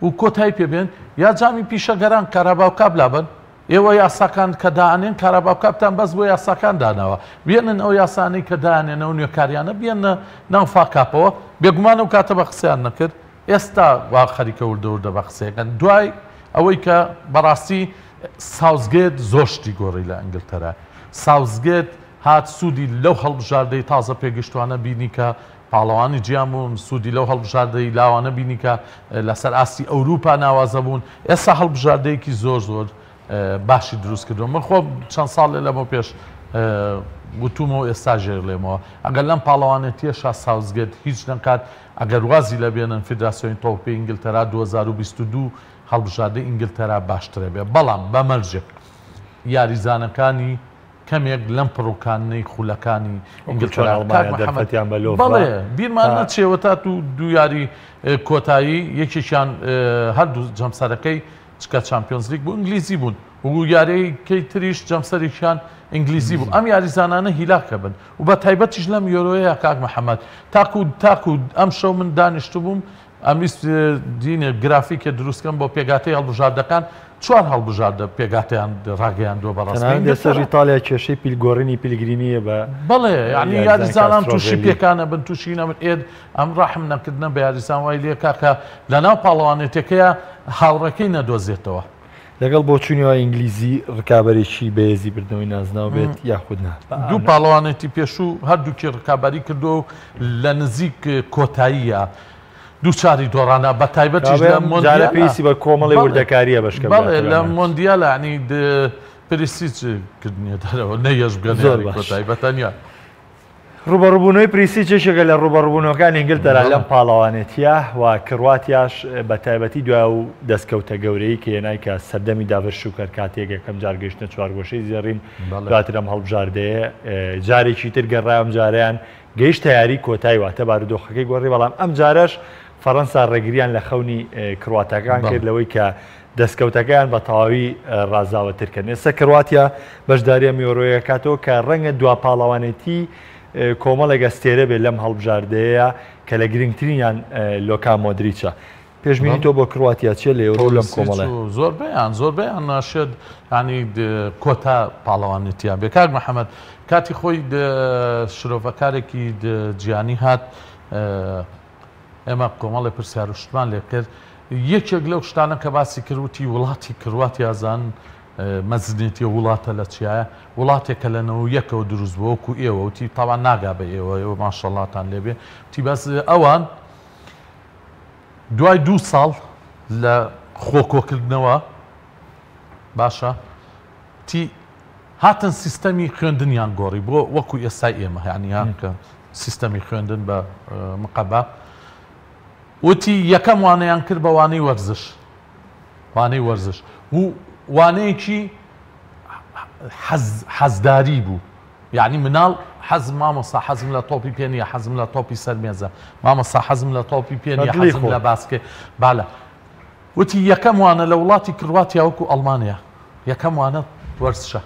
و کۆتایی پێبێن یا جامی پیشەگەران کارەباوکاب لابن ئێوە یاساکان کە داانێن کارەباوکاپتان بەس بۆ یاساکان داناوە بێنن ئەو یاسانەی کە داانێنەوە نوێکاریانە بێنە ناو فاکاپەوە بێگومانە و کاتە بە قسەیان نەکرد ئێستا وا خەریکە وردەوردە بە قسەیەکەن دوای ئەوەی کە بەڕاستی ساوزگێت زۆشتی گۆڕی لە ئەنگلتەرا ساوزگێت هات سوودی لەو هەڵبژاردەی تازە پێگەشتوانە بینی کە پاڵەوانی جیامون سوودی لەو هەڵبژاردەی لاوانە بینی کە لەسەر ئاستی ئەوروپا ناوازە بوون ئێستا هەڵبژاردەیەکی زۆر باشی دروست کردو. من خۆ چەند ساڵێ لەمە پێش وتومەوە ئێستا ژێر لێمەوە ئەگەر لەم پاڵەوانێتیەشا ساوزگێت هیچ نەکات ئەگەر وازی لە بێنن فیدراسیۆنی تۆپی ئینگلتەرا 2022 هەڵبژاردەی ئینگلتەرا باشترە بێ بەڵام بەمەرجێک یاریزانەکانی کەمێک لەم پڕووکانەی خولەکانی ئینگلتەرا بەڵێ بیرمان نەچێوە تا دوو یاری کۆتایی یەکێکیان هەردوو جەمسەرەکەی چکە چامپیۆنز لیگ بوو ئینگلیزی بوون و یارەیەکەی تریش جەمسەرێکیان ئینگلیزی بوو ئەم یاریزانانە هیلاکە بن و بە تایبەتیش لەم یۆرۆیە کاک محەممەد تاکو ئەم شەو من دانیشت بووم ئەمیست دینە گرافیکە دروستکەم بۆ پێگاتەی هەڵبژاردەکان چوار هەڵبژاردە پێگاتیان ڕاگەیاندووە بەڕاستی سەر ئیتالیا کێشەی پیلگۆڕینی پیلگرینیە بە بەڵێ ینی یاریزانان تووشی پێکانە بن تووشی نەمن ئێد ئەم ڕاحم نەکردنە بە یاریزان وای لێ کاکە لە ناو پاڵەوانێتەکەیە هاوڕەکەی نەدۆزێتەوە لەگەڵ بۆ چوونیەوە ئینگلیزی ڕکابەرێکی بەهێزی بردنەوەی نازناو بێت یاخودنا دوو پاڵەوانێتی پێشوو هەردووکی ڕکاباری کردو لە نزیک کۆتاییە دووچاری دۆڕانە بە تایبەتیش لە پێویستی بە کۆمەڵی وردەکاریە بەشکە بەڵێ لە مۆندیالە عنی پرسیچکردنیە دەرەوە نەیەش بگەن کۆتایی بەتەنیا ڕوبەڕووبوونەوەی پریسی چێشێکە لە ڕوبەڕووبوونەوەکان ئینگلتەرا لەم پاڵەوانێتیە و کرواتیاش بە تایبەتی دوای و دەستکەوتە گەورەی کە هێنای کە سەردەمی داڤشوکەر کاتێک یەکەم جار گەیشتنە چوارگۆشەی زێڕین دواتر ئەم هەڵبژاردەیە جارێکی تر گەڕای ئەم جاریان گەیشتە یاری کۆتایی واتە بارودۆخەکەی گۆڕی بەڵام ئەم جارەش فەڕەنسا ڕێگریان لە خەونی کرواتەکان کرد لەوەی کە دەستکەوتەکەیان بە تەواوی ڕازاوەترکردن. ئێستا کرواتیا بەشداریە میۆرۆیە کاتەوە کە ڕەنگە دوا پاڵەوانێتی کۆمەڵێک ئەستێرە بێت لەم هەڵبژاردەیە کە لە گرنگترینیان لۆکا مۆدریچە. پێشبینی تۆ بۆ کرواتیا چێ لە ئێوە لەم کۆمەڵە؟ زۆربەیان ناشێت ینی کۆتا پاڵەوانێتیان بێ. کاک محەممەد کاتی خۆی شرۆڤەکارێکی جیانی هات ئێمە کۆمەڵی پرسیار و شتمان لێ کرد. یەکێک لەو شتانە کە باسی کردوتی وڵاتی کرواتیازان مەزنێتی وڵاتە لە چیایە وڵاتێکە لەنەوە یەکەوە دروست بۆ وەکو ئێوە وتی تاوان ناگا بە ئێوە ماشەڵاتان لێبێ تی بەس ئەوان دوای 2 ساڵ لە خۆکۆکردنەوە باشە تی هاتن سیستەمی خوێندنیان گۆڕی بۆ وەکو ئێستای ئێمە یعنی کە سیستەمی خوێندن بە مقەبە وتی یەکەم وانەیان کرد بە وانەی وەرزش و وانەیەکی حەزداری بوو یعنی مناڵ حەزم مامۆستا حەزم لە تۆپی پێ نییە حەزم لە تۆپی سەرمێزە مامۆستا حەزم لە تۆپی پێ نییە حەزم لە باسکێ بالە وتی یەکەم وانە لە وڵاتی کرواتیا وەکو ئەڵمانیا یەکەم وانە وەرزشە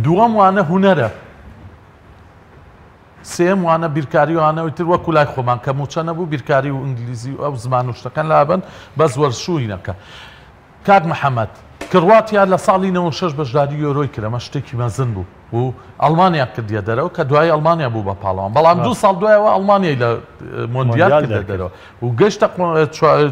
دووەم وانە هونەرە سێم وانە بیرکاری وانەوەی تر وەکو لای خۆمان کە موچە نەبوو بیرکاری و ئینگلیزی و ئەو زمان و شتەکان لابن بەس وەرزشووی نەکە. کاک محەممەد کرواتیا لە ساڵی 96 بەشداری یۆرۆی کرد ئەمە شتێکی مەزن بوو و ئەڵمانیا کردیە دەرەوە کە دوای ئەڵمانیا بوو بە پاڵەوان بەڵام 2 ساڵ دوایەوە ئەڵمانیای لە مۆندیال کردە دەرەوە و گەشتە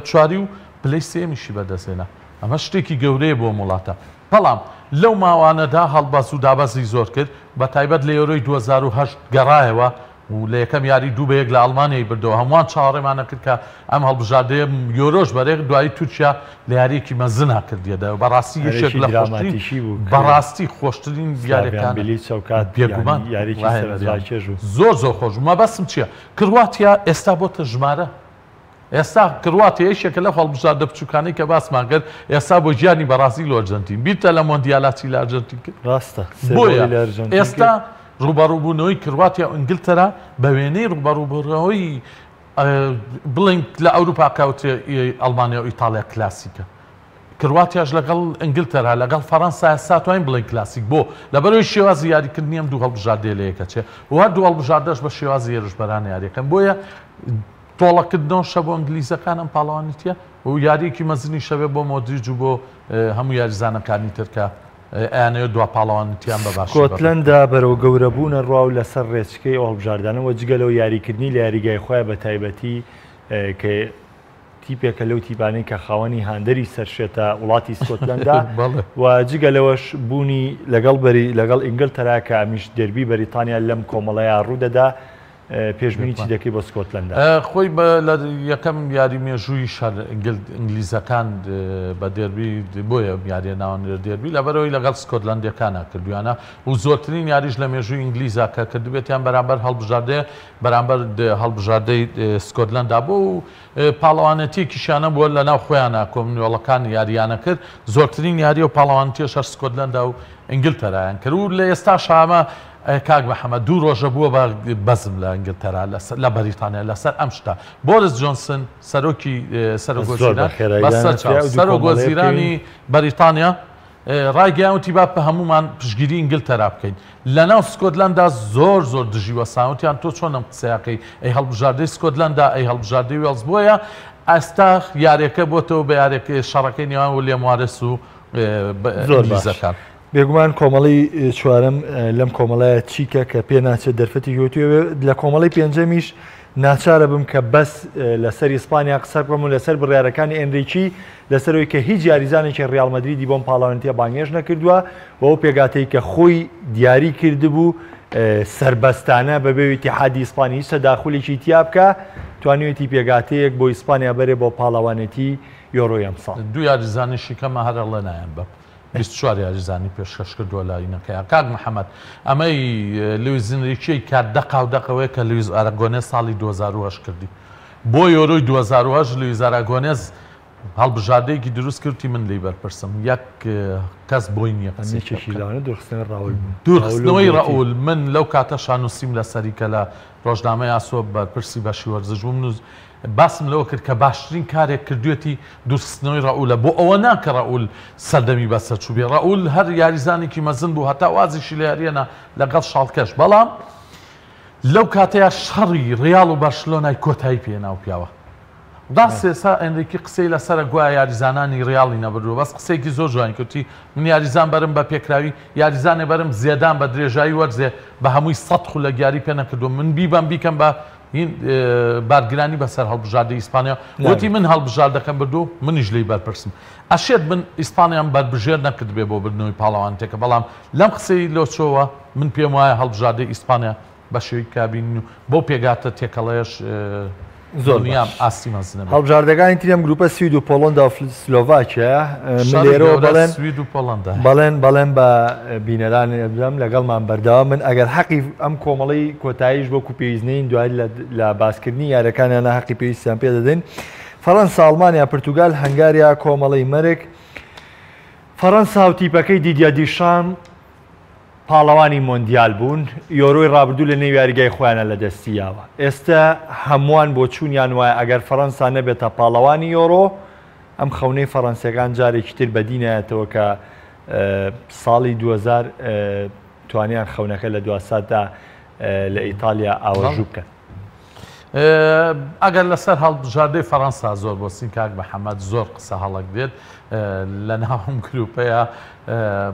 چواری و پلەی سێمیشی بەدەستێنە ئەمە شتێکی گەورەیە بۆ وڵاتە. بەڵام لەو ماوانەدا هەڵباس و دابەزی زۆر کرد بە تایبەت لە یۆرۆی 2008 گەڕایەوە و لە یەکەم یاری 2-1 لە ئەڵمانیای بردەوە هەمووان چاوەڕێمانە کرد کە ئەم هەڵبژاردەیە یۆرۆش بەرێک دوایی تورکیا لە یاریەکی مەزنە کردیەدەوە بەڕاستی یەکێک لە بەڕاستی خۆشترین دیارەکان بێگومان زۆر خۆش مەبەسم چییە؟ کرواتیا ئێستا بۆتە ژمارە ئێستا کرواتیا یەکێکە لە هەڵبژاردە بچووکانەی کە باسمان کرد ئێستا بۆ گیانی بەڕاستی لە ئەرجەنتین بیرتە لە مۆندیالاتی لە ئەرجەنتین کرد ڕاستە بۆیە ئێستا ڕوبەڕووبوونەوەی کرواتیا و ئینگلتەرا بە وێنەی ڕوبەڕووبوونەوەی بڵین لە ئەوروپا کەوتێ ئەڵمانیا و ئیتالیا کلاسیکە کرواتیاش لەگەڵ ئینگلتەرا لەگەڵ فەڕەنسا ئێستا توانین بڵین کلاسیک بۆ لەبەرەوەی شێوازی یاریکردنی ئەم دوو هەڵبژاردەیە لە یەکەچێ و هەر دوو هەڵبژاردەش بە شێوازی هێرشبەرانە یاریەکەن بۆیە تۆڵەکردنەوە شە بۆ ئینگلیزەکان ئەم پاڵەوانیتیە و یاریەکی مەزنی شەوێ بۆ مۆدریج و بۆ هەموو یاریزانەکانی ترکە ئەیانەوە دوا پاڵەوانیتیان بە باش. سکۆتلەندا بەرەو گەورەبوونە ڕواو لەسەر ڕێچکەی هەڵبژاردانەوە جگەلەوە یاریکردنی لە یاریگای خۆیان بە تایبەتی کە تیپێکە لەو تیپانەی کە خاوەنی هاندەری سەرشێتە وڵاتی سکۆتلەندا و جگەلەوەش بوونی لەگەڵ ئینگلتەرا کە ئەمیش دەربی بەریتانیا لەم کۆمەڵەیە ڕوودەدا پێشبینی چی دەکەی بۆ سکۆتلەندا؟ خۆی لە یەکەم یاری مێژووی شار ئینگلیزەکان بە دەربی بۆیە یاریە ناوەندێر دەربی لەبەرەوەی لەگەڵ سکۆتلەندیەکانە کردویانە و زۆرترین یاریش لە مێژووی ئینگلیزا کە کردوێتیان بەرامبەر هەڵبژاردەیە بەرامبەر هەڵبژاردەی سکۆتلەندا بۆ و پاڵەوانەتێکیشانە بووە لە ناو خۆیانە کۆمنیۆڵەکان یاریانە کرد زۆرترین یاری و پاڵەوانەتیە شەر سکۆتلەندا و ئینگلتەرایان کرد و لە ئێستا شامە کاک محەممەد 2 ڕۆژە بووە بە بەزم لە ئینگلتەرا لە بەریتانیا لەسەر ئەم شتە بۆریس جۆنسن سەرۆکی سەرۆگۆزیرانی بەریتانیا ڕایگەیانوتی با بە هەمومان پشگیری ئینگلتەرا بکەین لە ناو سکۆتلەندا زۆر دژی وەساوتیان تۆ چۆنم قسەیەکەی ئەی هەڵبژاردەی سکۆتلەندا ئەی هەڵبژاردەی وێڵز بۆیە ئەستا یاریەکە بۆتەوە بە یارێکی شەڕەکەی نێوان ویلیام وارس و ئینگلیزەکان بێگومان کۆمەڵی چوارم لەم کۆمەڵایە چیکە کە پێ ناچێت دەرفەتی گوتوێ لە کۆمەڵی پێنجەمیش ناچارە بم کە بەس لەسەر ئیسپانیا قسە بکەم و لەسەر بڕیارەکانی ئێنریکی لەسەرەوەی کە هیچ یاریزانێکی ڕیال مەدریدی بۆم پاڵەوانێتیە بانگێژ نەکردووە و ئەو پێگاتەی کە خۆی دیاری کردبوو سربەستانە بەبێ ئیتیحادی ئیسپانی هیچ تەداخولێکی تیا بکە توانیوێتی پێگاتەیەک بۆ ئیسپانیا بەرێ بۆ پاڵەوانێتی یۆرۆی ئەم ساڵ دوو یاریزانێکی کەمە هەرە لە نایەن بە 24 یاریزانی پێشکەش کردووە لاینەکەیان کاک محەممەد ئەمەی لویز ئینریکی کات دەقاودەقەوەی کە لویز ئارەگۆنێز ساڵی 2010 کردی بۆ یۆرۆی 2010 لویز ئارەگۆنێز هەڵبژاردەیەکی دروست کردی من لی بەرپرسم یەک کەس بۆی نییە دوورخستنەوەی ڕەئول من لەو کاتە شانوسیم لە سەریکە لە ڕۆژنامەی ئاسۆ بەرپرسی بەشی وەرزش بووم باسم لەوە کرد کە باشترین کارێک کردوێتی دوورخستنەوەی ڕەئولە بۆ ئەوە ناکە ڕەئول سەردەمی بەسەر چوو بێ ڕەئول هەر یاریزانێکی مەزن بوو هەتا وازیشی لە یاریەنە لەگەڵ شاڵکەش بەڵام لەو کاتەیە شەڕی ڕیاڵ و بەرشلۆنای کۆتایی پێناو پیاوە ڕاستێ ئێستا ئەنریکی قسەی لەسەر گوایە یاریزانانی ڕیاڵی نەبردووە بەس قسێکی زۆر جوان کردی من یاریزان بەرم بە پێکراوی یاریزانێ بەرم زێدان بە درێژایی وەرزێ بە هەمووی سەد خو لە گیاری پێ نەکردو من بیبم بیکەم بە بارگرانی بەسەر هەڵبژاردەی ئیسپانیا وتی من هەڵبژاردەکەم بردو منیش لی بەرپرسم ئەشێت من ئیسپانیان بەربژێر نەکرد بێ بۆ بردنەوەی پاڵەوانێتێکە بەڵام لەم قسەی لۆچۆوە من پێم وایە هەڵبژاردەی ئیسپانیا بە شێوەی کابین و بۆ پێگاتە تێکەڵەیەش زۆرنیام ئاستی مەزنە هەڵبژاردەکانی تریم گروپە سوید و پۆڵۆندا و سلۆڤاکیە لێرەوە بەڵێن سوید و پۆڵەندا بەڵێن بە بینەران بدەم لەگەڵمان بەردەوا من ئەگەر حەقی ئەم کۆمەڵی کۆتاییش بۆکو پێویستنەی دوای لە باسکردنی یارەکانیانە حەقی پێویستیان پێ دەدەین فەڕەنسا ئەڵمانیا پرتوگال هەنگاریا کۆمەڵی مەرگ فەڕەنسا و تیپەکەی دیدیا دیشان پاڵەوانی مۆندیال بوون یۆرۆی ڕابردوو لە نێو یاریگای خۆیانە لە دەستیاوە ئێستا هەمووان بۆ چوونیان وایە ئەگەر فەڕەنسا نەبێتە پاڵەوانی یۆرۆ ئەم خەونەی فەڕەنسیەکان جارێکی تر بەدینایەتەوە کە ساڵی 2000 توانیان خەونەکە لە دواسادا لە ئیتالیا ئاوەژوو بکەن ئەگەر لەسەر هەڵبژاردەی فەڕەنسا زۆر بۆ سینکاک محەممەد زۆر قسە هەڵک دێت لە ناوم گروپەیە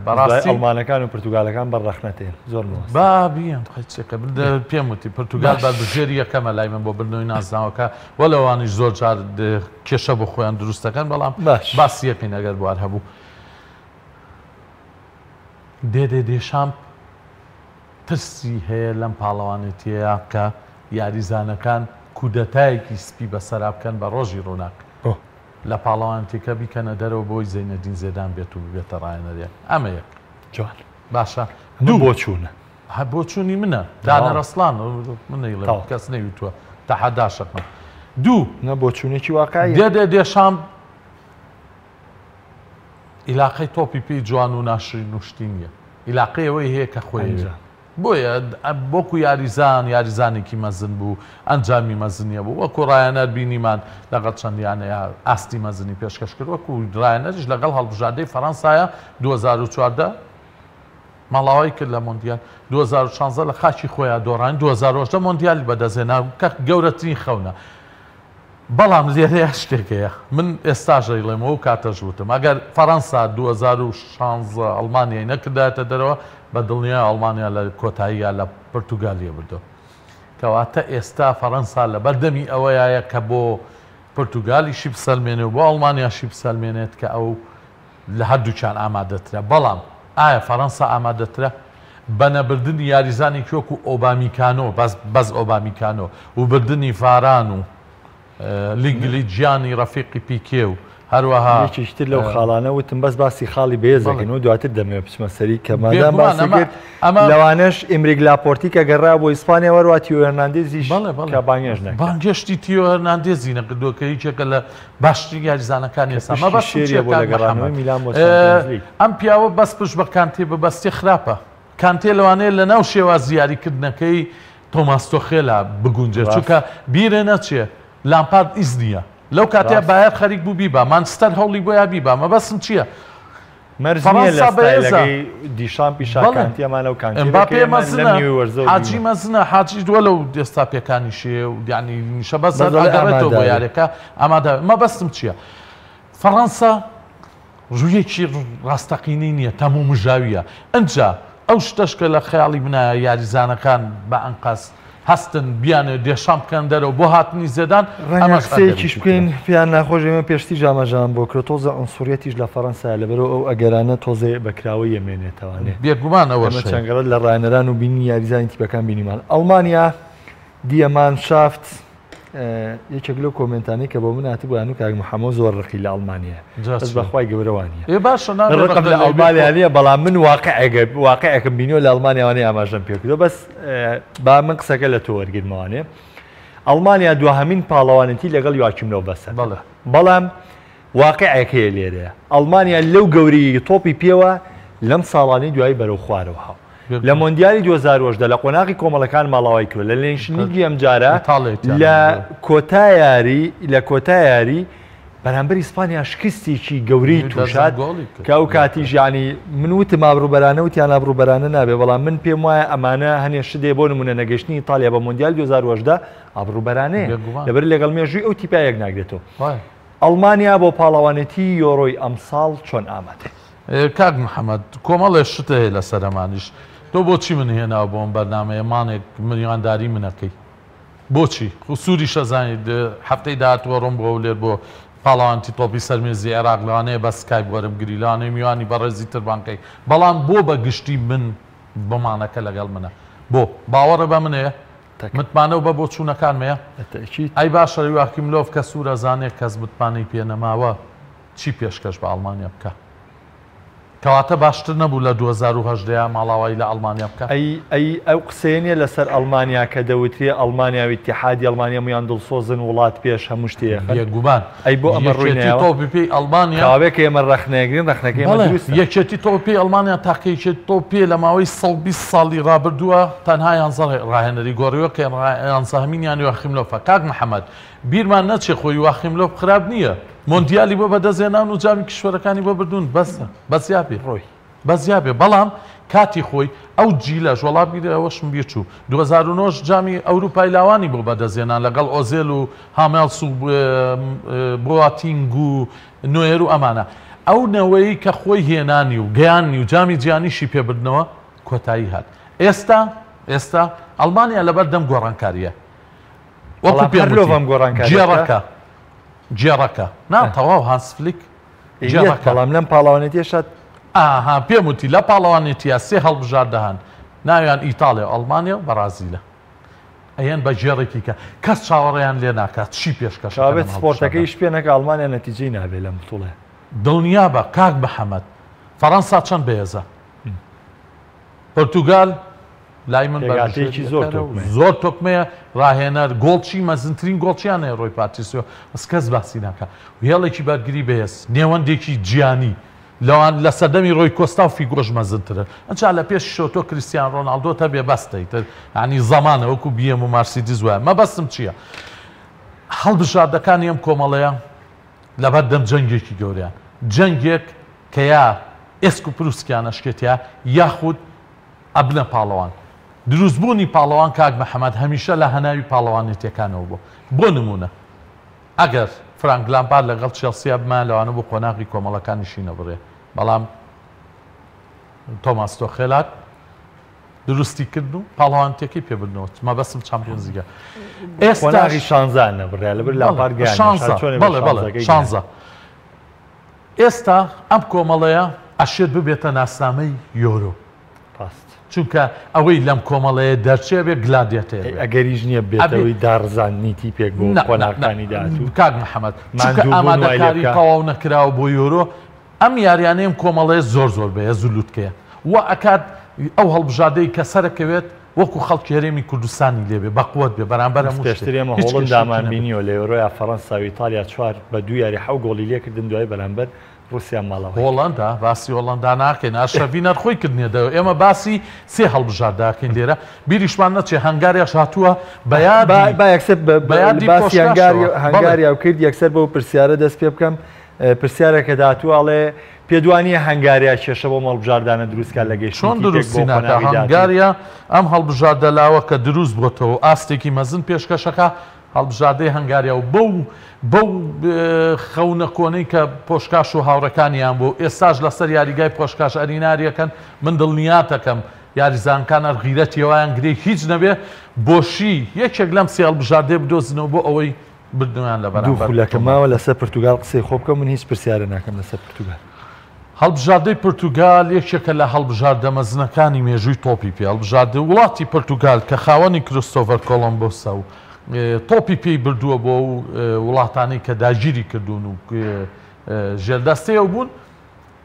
بەڕاستی ئەڵمانەکان و پرتوگالەکان بەڕەخنەتێن زۆر با بیان چێکە پێم وتی پرتوگال بەربژێری یەکەمە لای من بۆ بردنەوەی نازناوەکە وە لەوانیش زۆر جار کێشە بۆ خۆیان دروستەکەن بەڵام باسی یەکەین ئەگەر بوار هەبوو دێشام ترسی هەیە لەم پاڵەوانێتیەیە کە یاریزانەکان کودەتایەکی سپی بەسەرا بکەن بە ڕۆژی ڕووناک لە پاڵەوانتێکە بیکەنە دەرەوە بۆی زەینەدین زێدان بێت و بێتە ڕایەنەریە ئەمە یەک جوان باشە دوو بۆ چوونە بۆ چوونی منە دانە ڕەسڵان من کەس نەویتووە تا حەداشەکمە دوو نە بۆ چوونێکی واقعی دێشام ئیلاقەی تۆپی پێی جوان و ناشرین نوشتی نییە ئیلاقەی ئەوەی هەیە کە خۆی بۆیە بۆکو یاریزانێکی مەزن بوو ئەنجامی مەزنیە بوو وەکو ڕایەنەر بینیمان لەگەڵ چەندیانەیە ئاستی مەزنی پێشکەش کرد وەکو ڕایەنەریش لەگەڵ هەڵبژاردەی فەڕەنسایە 2014 ماڵاوای کرد لە مۆندیال 2016 لە خاچی خۆیان دۆڕان 2010 مۆندیالی بەدەزێنا کە گەورەترین خەونە بەڵام لێرەیە شتێکەیە من ئێستاژەیڵێمەوە کاتەژ وتم ئەگەر فەڕەنسا 2016 ئەڵمانیای نەکردایەتە دەرەوە بە دڵنیای ئەڵمانیا لە کۆتاییە لە پرتوگالیە بردو کەواتە ئێستا فەڕەنسا لە بەردەمی ئەوەیە کە بۆ پرتوگالیشی بسەلمێنێ و بۆ ئەڵمانیاشی بسەلمێنێت کە ئەو لە هەردووچان ئامادەترە بەڵام ئایا فەڕەنسا ئامادەترە بە نەبردنی یاریزانی وەکو ئۆبامیکانۆ بەس ئۆبامیکانۆ و بردننی فاران و لیگلی گیانی ڕەفیقی پیکێ و هەروەها یەکیشتر لەو خاڵانە وتم بەس باسی خاڵی بێزەکەن و دواتر دەمەوێت بچمە سەری کەمادام باسی کرد لەوانەش ئیمریک لاپۆرتی کە گەڕا بۆ ئیسپانیا وەروا تیۆ هەرناندێزیش کە بانگێژ نەکرد بانگێشتی تیۆ هەرناندێزی نەکردووە کە هیچێکە لە باشترین یاریزانەکانی ئێستا مە بەس شێریە بۆ لە گەڕانەوەی میلان بۆ ئەم پیاوە بەس پشت بە کانتێ بەبەستی خراپە کانتێ لەوانەیە لە ناو شێواز یاریکردنەکەی تۆماس تۆخێلە بگونجێت چونکە بیرە نەچێ لامپارد ئیز نییە لەو کاتێ باید خەریک بوو بیبا مانچستەر هەوڵی بۆیە بیبا مەبەستم چییە دیشان پیشاکانتیەمان لەو ئەمباپێ مەزنە حاجی مەزنە حاجی دووە لەو دێستا پێکانیشێ و دیانی نیشە بەس ئەگەڕێتەوە بۆ یارێکە ئامادە مەبەستم چییە فەڕەنسا ڕوویەکی ڕاستەقینەی نییە تەموو مژاویە ئەنجا ئەو شتەشکە لە خەیاڵی منایە یاریزانەکان بە ئەنقاس هەستن بیانێ دێشام بکەن دەرەوە بۆ هاتنی زێدان ئەمەسەیەکیش بکەین پێیان ناخۆش ئێمە پێشتی جامەژان بۆ کرۆ تۆزە ئەنسوریەتیش لە فەڕەنسا لەبەرەوە ئەو ئەگەرانە تۆزێ بەکراوە یەمێنێتەوەنێ بێگومانەوە چەنگەڕەت لە ڕایەنەران و بینی یاریزانی تیپەکان بینیمان ئەڵمانیا دیەمان شافت یەکێک لەو کۆمنتانەی کە بۆ من هاتبوویان و کاک محەممەد زۆر ڕقی لە ئەڵمانیا بەس بەخوای گەورەوانە باشە ڕقم لە ئەڵمانیانە بەڵام من واقعەکەم بینیۆ لە ئەڵمانیاوانەیە ئاماژەم پێکردو بەس با من قسەکە لە تۆ وەرگرمەوانێ ئەڵمانیا دوهەمین پاڵەوانەتی لەگەڵ یواکیملۆڤ بەسەر بەڵام واقعەکەیە لێرەیە ئەڵمانیا لەو گەوری تۆپی پێوە لەم ساڵانی دوایی بەرەو خوارەوە هاو لە مۆندیالی 2010 لە قۆناغی کۆمەڵەکان ماڵاوای کرد لە لێنشنیگی ئەم جارە لە کۆتا یاری بەرامبەر ئیسپانیا شکستێکی گەورەی تووشات کە ئەو کاتیش ینی من وتم ئابروبەرانە وتیان ئابروبەرانە نابێ بەڵام من پێم وایە ئەمانە هەنێ شدێ بۆ نمونە نەگەشتنی ئیتالیا بە مۆندیال 2010 ئابروبەرانەیە لەبەر لەگەڵ مێژووی ئەو تیپایەک ناگرێتەوە ئەڵمانیا بۆ پاڵەوانێتی یۆڕۆی ئەمساڵ چۆن ئامادە کاک محەممەد کۆمەڵێ شتە هەیە لە سەرەمانیش تۆ بۆچی من هێناوە بۆم بەرنامەیە مانێک مریوانداری منەکەی بۆچی سووری شەزانیت هەفتەی داهاتوە ڕۆم بۆ لێر بۆ پاڵەوانتی تۆپی سەرمێزی عێراق لەوانەیە بە سکایپ وەرم گری لەوانەیە میوانی بەڕێزی تربانکەی بەڵام بۆ بە گشتی من بمانەکە لەگەڵ منە بۆ باوەڕە بە منەیە متمانە و بە بۆ چوونەکانمەیە ئەی باشە یواکیملۆڤ کە سوورە زانێک کەس متمانەی پێنەماوە چی پێشکەش بە ئەڵمانیا بکە کەواتە باشتر نەبوو لە 2010 ماڵاوایی لە ئەڵمانیا بکە ئەو قسێنێ لەسەر ئەڵمانیا کە دەوترێ ئەڵمانیا و ئیتیحادی ئەڵمانیا مویان دڵسۆزن وڵات پێش هەموو شتێک یەکگومان ئەی بۆ ئەمە ڕووینەوە تۆپی ئەڵمانیا کاوێک ئێمە ڕەخنەگرین ڕەخنەکەی یەکێتی تۆپی ئەڵمانیا تاکەیچێت تۆپی لە ماوەی 20 ساڵی ڕابردووە تەنها یانزە ڕاهێنەری گۆڕیوە کە یانزە هەمینیان یواخیملۆڤە کاک محەممەد بیرمان نەچێ خۆی یواخیملۆڤ خراپ نییە مۆندیالی بۆ بەدەستێنان و جامی کشوەرەکانی بۆ بردوون بەسە بەزیابێ ڕۆی بەزیابێ بەڵام کاتی خۆی ئەو جیلە ژۆڵا بیرەوەشم بێچوو 2009 جامی ئەوروپای لاوانی بۆ بەدەستێنان لەگەڵ ئۆزێل و هامێڵس و بۆاتینگ و نوێر و ئەمانە ئەو نەوەی کە خۆی هێنانی و گەیانی و جامی جیانیشی پێبردنەوە کۆتایی هات ئێستا ئەڵمانیا لەبەر دەم گۆڕانکاریە وەکو جێڕەکە ناتەواو هانسفلیک بەڵام لەم پاڵاوانێتیشات ئاها پێم وتی لە پاڵەوانێتیە سێ هەڵبژار دەهان ناویان ئیتاڵیا ئەڵمانیا و بەرازیلە ئەیەن بە جێڕێکی کە کەس چاوەڕێیان لێ ناکات چی پێشکەش بێت سپۆرتەکەیش پێ نەکە ئەڵمانیا نەتیجەی نابێ لەم توڵێ دڵنیا بە کاک محەممەد فەڕەنسا چەند بەهێزە پۆرتوگال لای من زۆر تۆکمەیە ڕاهێنەر گۆڵچی مەزنترین گۆڵچیان هەیە ڕۆی پاتیسیۆ بەس کەس باسی ناکە و هێڵێکی بەرگری بەهێز نێوەندێکی جیانی لەوان لە سەردەمی ڕۆی کۆستا و فیگۆژ مەزنترە ئەجا لە پێش شۆتۆ کریستیان ڕۆناڵدۆ تا بێ بەستەیتر ینی زەمانە وەکو بیەم و مارسیدیز وایە مەبەستم چییە هەڵبژاردەکانی ئەم کۆمەڵەیە لەبەر دەم جەنگێکی گەوریان جەنگێک کە یا ئێسک و پرووسکیانە شکێتیا یاخود ئەبنە پاڵەوان دروستبوونی پاڵەوان کاک محەممەد هەمیشە لە هەناوی پاڵەوانێتیەکانەوە بۆ نمونە ئەگەر فرانک لامپارد لەگەڵ چێلسیا بمان لەوانە بۆ قۆناغی کۆمەڵەکانیشی نەبڕێ بەڵام تۆماس تۆخێلات دروستی کرد و پاڵەوانێتیەکەی پێبردنەوە مەبەستم چامپیۆنز لیگە ئێستاغی شانزان نەبڕێ لەبەر لامپارد شانزە ئێستا ئەم کۆمەڵەیە ئەشێت ببێتە ناسنامەی یۆرۆ چونکە ئەوەی لەم کۆمەڵەیە دەرچێ بێ گلادێتێ ئەگەریش نییە بێتەوەی دارزاننیتی پێک بۆ قۆناغەکانی داهاتوو کاک محەممەد چونکە ئامادەکاری تەواو نەکراوە بۆ یۆرۆ ئەم یاریانەیەم کۆمەڵەیە زۆر بەیە زولوتکەیە و ئەکات ئەو هەڵبژادەی کە سەرەکەوێت وەکو خەڵکی هەرێمی کوردستانی لێبێ بەقوت بێ بەرامبەر پێشترێمە هۆڵم دامان بینیەوە لە یۆرۆیا فەڕەنسا و ئیتالیا 4 بە 2 یاری 7 گۆڵی لێکردن دوای بەرامبەر رووسیا ماڵەوە هۆڵندا باسی هۆڵندا ناکەین ئاشەڤی نەرخۆی کردنێدەوە ئێمە باسی سێ هەڵبژارداکەین لێرە بیریشمان نەچێ هەنگاریاش هاتووە باسی هەنگاریا و کرد یەکسەر بەو پرسیارە دەست پێ بکەم پرسیارێکە داتوواڵێ پێدوانیە هەنگاریا کێشە بۆ مەڵبژاردانە دروستکە لە گەیشت چۆن دروستی ناکە هەنگاریا ئەم هەڵبژاردەلاوە کە دروست بۆتەوە ئاستێکی مەزن پێشکەشەکە هەڵبژاردەی هەنگاریا و بەو خەونە کۆنەی کە پۆشکاش و هاوڕەکانیان بوو ئێستاش لەسەر یاریگای پۆشکاش ئەریناریەکەن من دڵنیاتەکەم یاریزانکانە ڕغیرەتیەوەیان گرێ هیچ نەبێ بۆشی یەکێک لەم سێ هەڵبژاردەی بدۆزنەوە بۆ ئەوەی بردنیان لە بەرامبەرەکەماوە لەسەر پورتوگال قسەی خۆ بکەم من هیچ پرسیارە ناکەم لەسەر پورتوگال هەڵبژاردەی پورتوگال یەکێکە لە هەڵبژاردە مەزنەکانی مێژووی تۆپی پێ هەڵبژاردە وڵاتی پورتوگال کە خاوەنی کریستۆفەر کۆلۆمبۆسە و تۆپی پێی بردووە بۆ وڵاتانی کە داگیری کردوون و ژێردەستەیە بوون.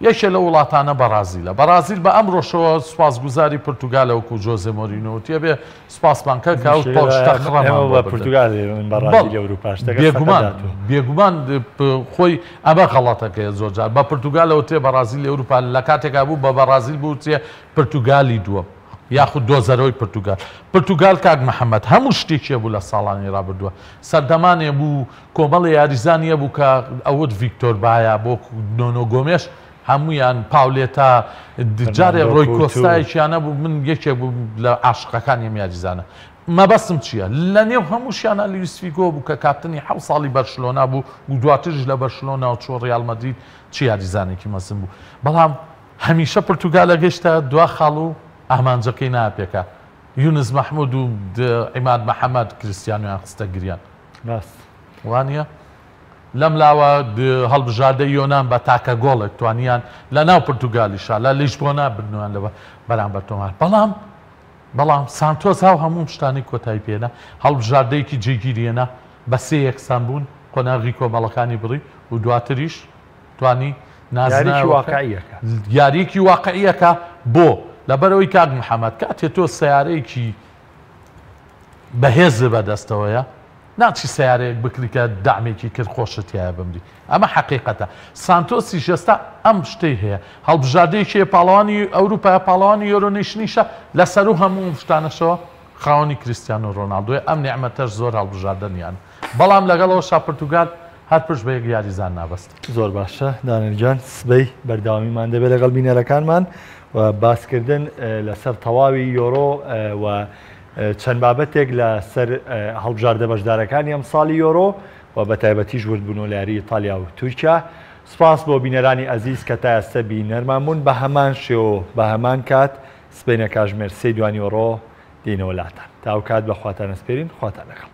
یەکێ لە وڵاتانە بەرازیلە. بەرازیل بە ئەم ڕۆژەوە سوپاسگوزاری پورتوگالەوەکو جۆزێ مۆرینۆ تێبێ سوپاسمانکە کە ئەو پۆشتە خڕەمان پورتوگال بێگومان خۆی ئەمە غەڵەتەکەیە زۆرجار بە پورتوگالەوە تێ بەرازیل ئەوروپا لە کاتێکا بوو بە بەرازیل بوو تێ پورتوگالی دووە یاخود دۆزەرەوەی پورتوگال کاک محەممەد هەموو شتێکیە بوو لە ساڵانی ڕابردووە سەردەمانێ بوو کۆمەڵی یاریزانیە بوو کە ئەوت ڤیکتۆر باە بۆ نۆنۆ گۆمێش هەمویان پاولێتە جارێ ڕۆی کۆستایەکیانە بوو من یەکێک بوو لە عاشقەکانیم یاریزانە مەبەستم چییە لە نێو هەمووشیانە لیویسفیگۆ بوو کە کاپتنی 7 ساڵی بەرشلۆنا بوو و دواترش لە بەرشلۆنا و چۆ ڕیال مەدرید چی یاریزانێکی مەزم بوو بەڵام هەمیشە پورتوگالە گەشتە دوا خاڵ و ئامانجەکەی ناپێکە یونس مەحموود و عیماد محەممەد کریستیانیان خستە گریان وانە لەم لاوە هەڵبژاردەی یۆنان بە تاکە گۆڵێک توانیان لە ناو پورتوگالیشا لە لیشبۆنا بردنوان لەوە بەرامبەر تۆمار بەڵام سانتۆس هاو هەموو شتانی کۆتایی پێێنە هەڵبژاردەیەکی جێگیریێنە بە سێ یەکسان بوون قۆناغی کۆمەڵەکانی بڕی و دواتریش توانی یاریەکی واقعیەکە بۆ لەبەرەوەی کاک محەممەد کاتێ تۆ سیارەیەکی بەهێز بەدەستەوەیە ناچی سیارەیەک بکریکە دامێکی کرد خۆشتیایە بمری ئەمە حقیقەتە سانتۆسی ژێستا ئەم شتەی هەیە هەڵبژاردەیەکی پاڵەوانی ئەوروپای پاڵەوانی یۆرۆنیشنیشە لەسەر و هەموو شتانەشەوە خاوەنی کریستیانۆ ڕۆناڵدۆی ئەم نیعمەتەش زۆر هەڵبژاردنیان بەڵام لەگەڵەوە شا پورتوگال هەر پشت بە یەک یاریزان نابەست زۆر باشە دانرجان سبەی بەرداوامیمان دەبێت لەگەڵ بینەرەکانمان و باسکردن لەسەر تەواوی یۆرۆ و چەند بابەتێک لە سەر هەڵبژاردە بەشدارەکانی ئەم ساڵی یۆرۆ و بە تایبەتیش وردبوون و لاری ئیتالیا و تورکیا سپاس بۆ بینەرانی ئەزیز کە تا ئێستا بینەرمان بوون بە هەمان شێوە بە هەمان کات سبەینە کاژمێر سێ دوانی یۆرۆ دێنەوە لاتان تا ئەو کات بەخواتان ئەسپێرین خواتان لەگەڵ.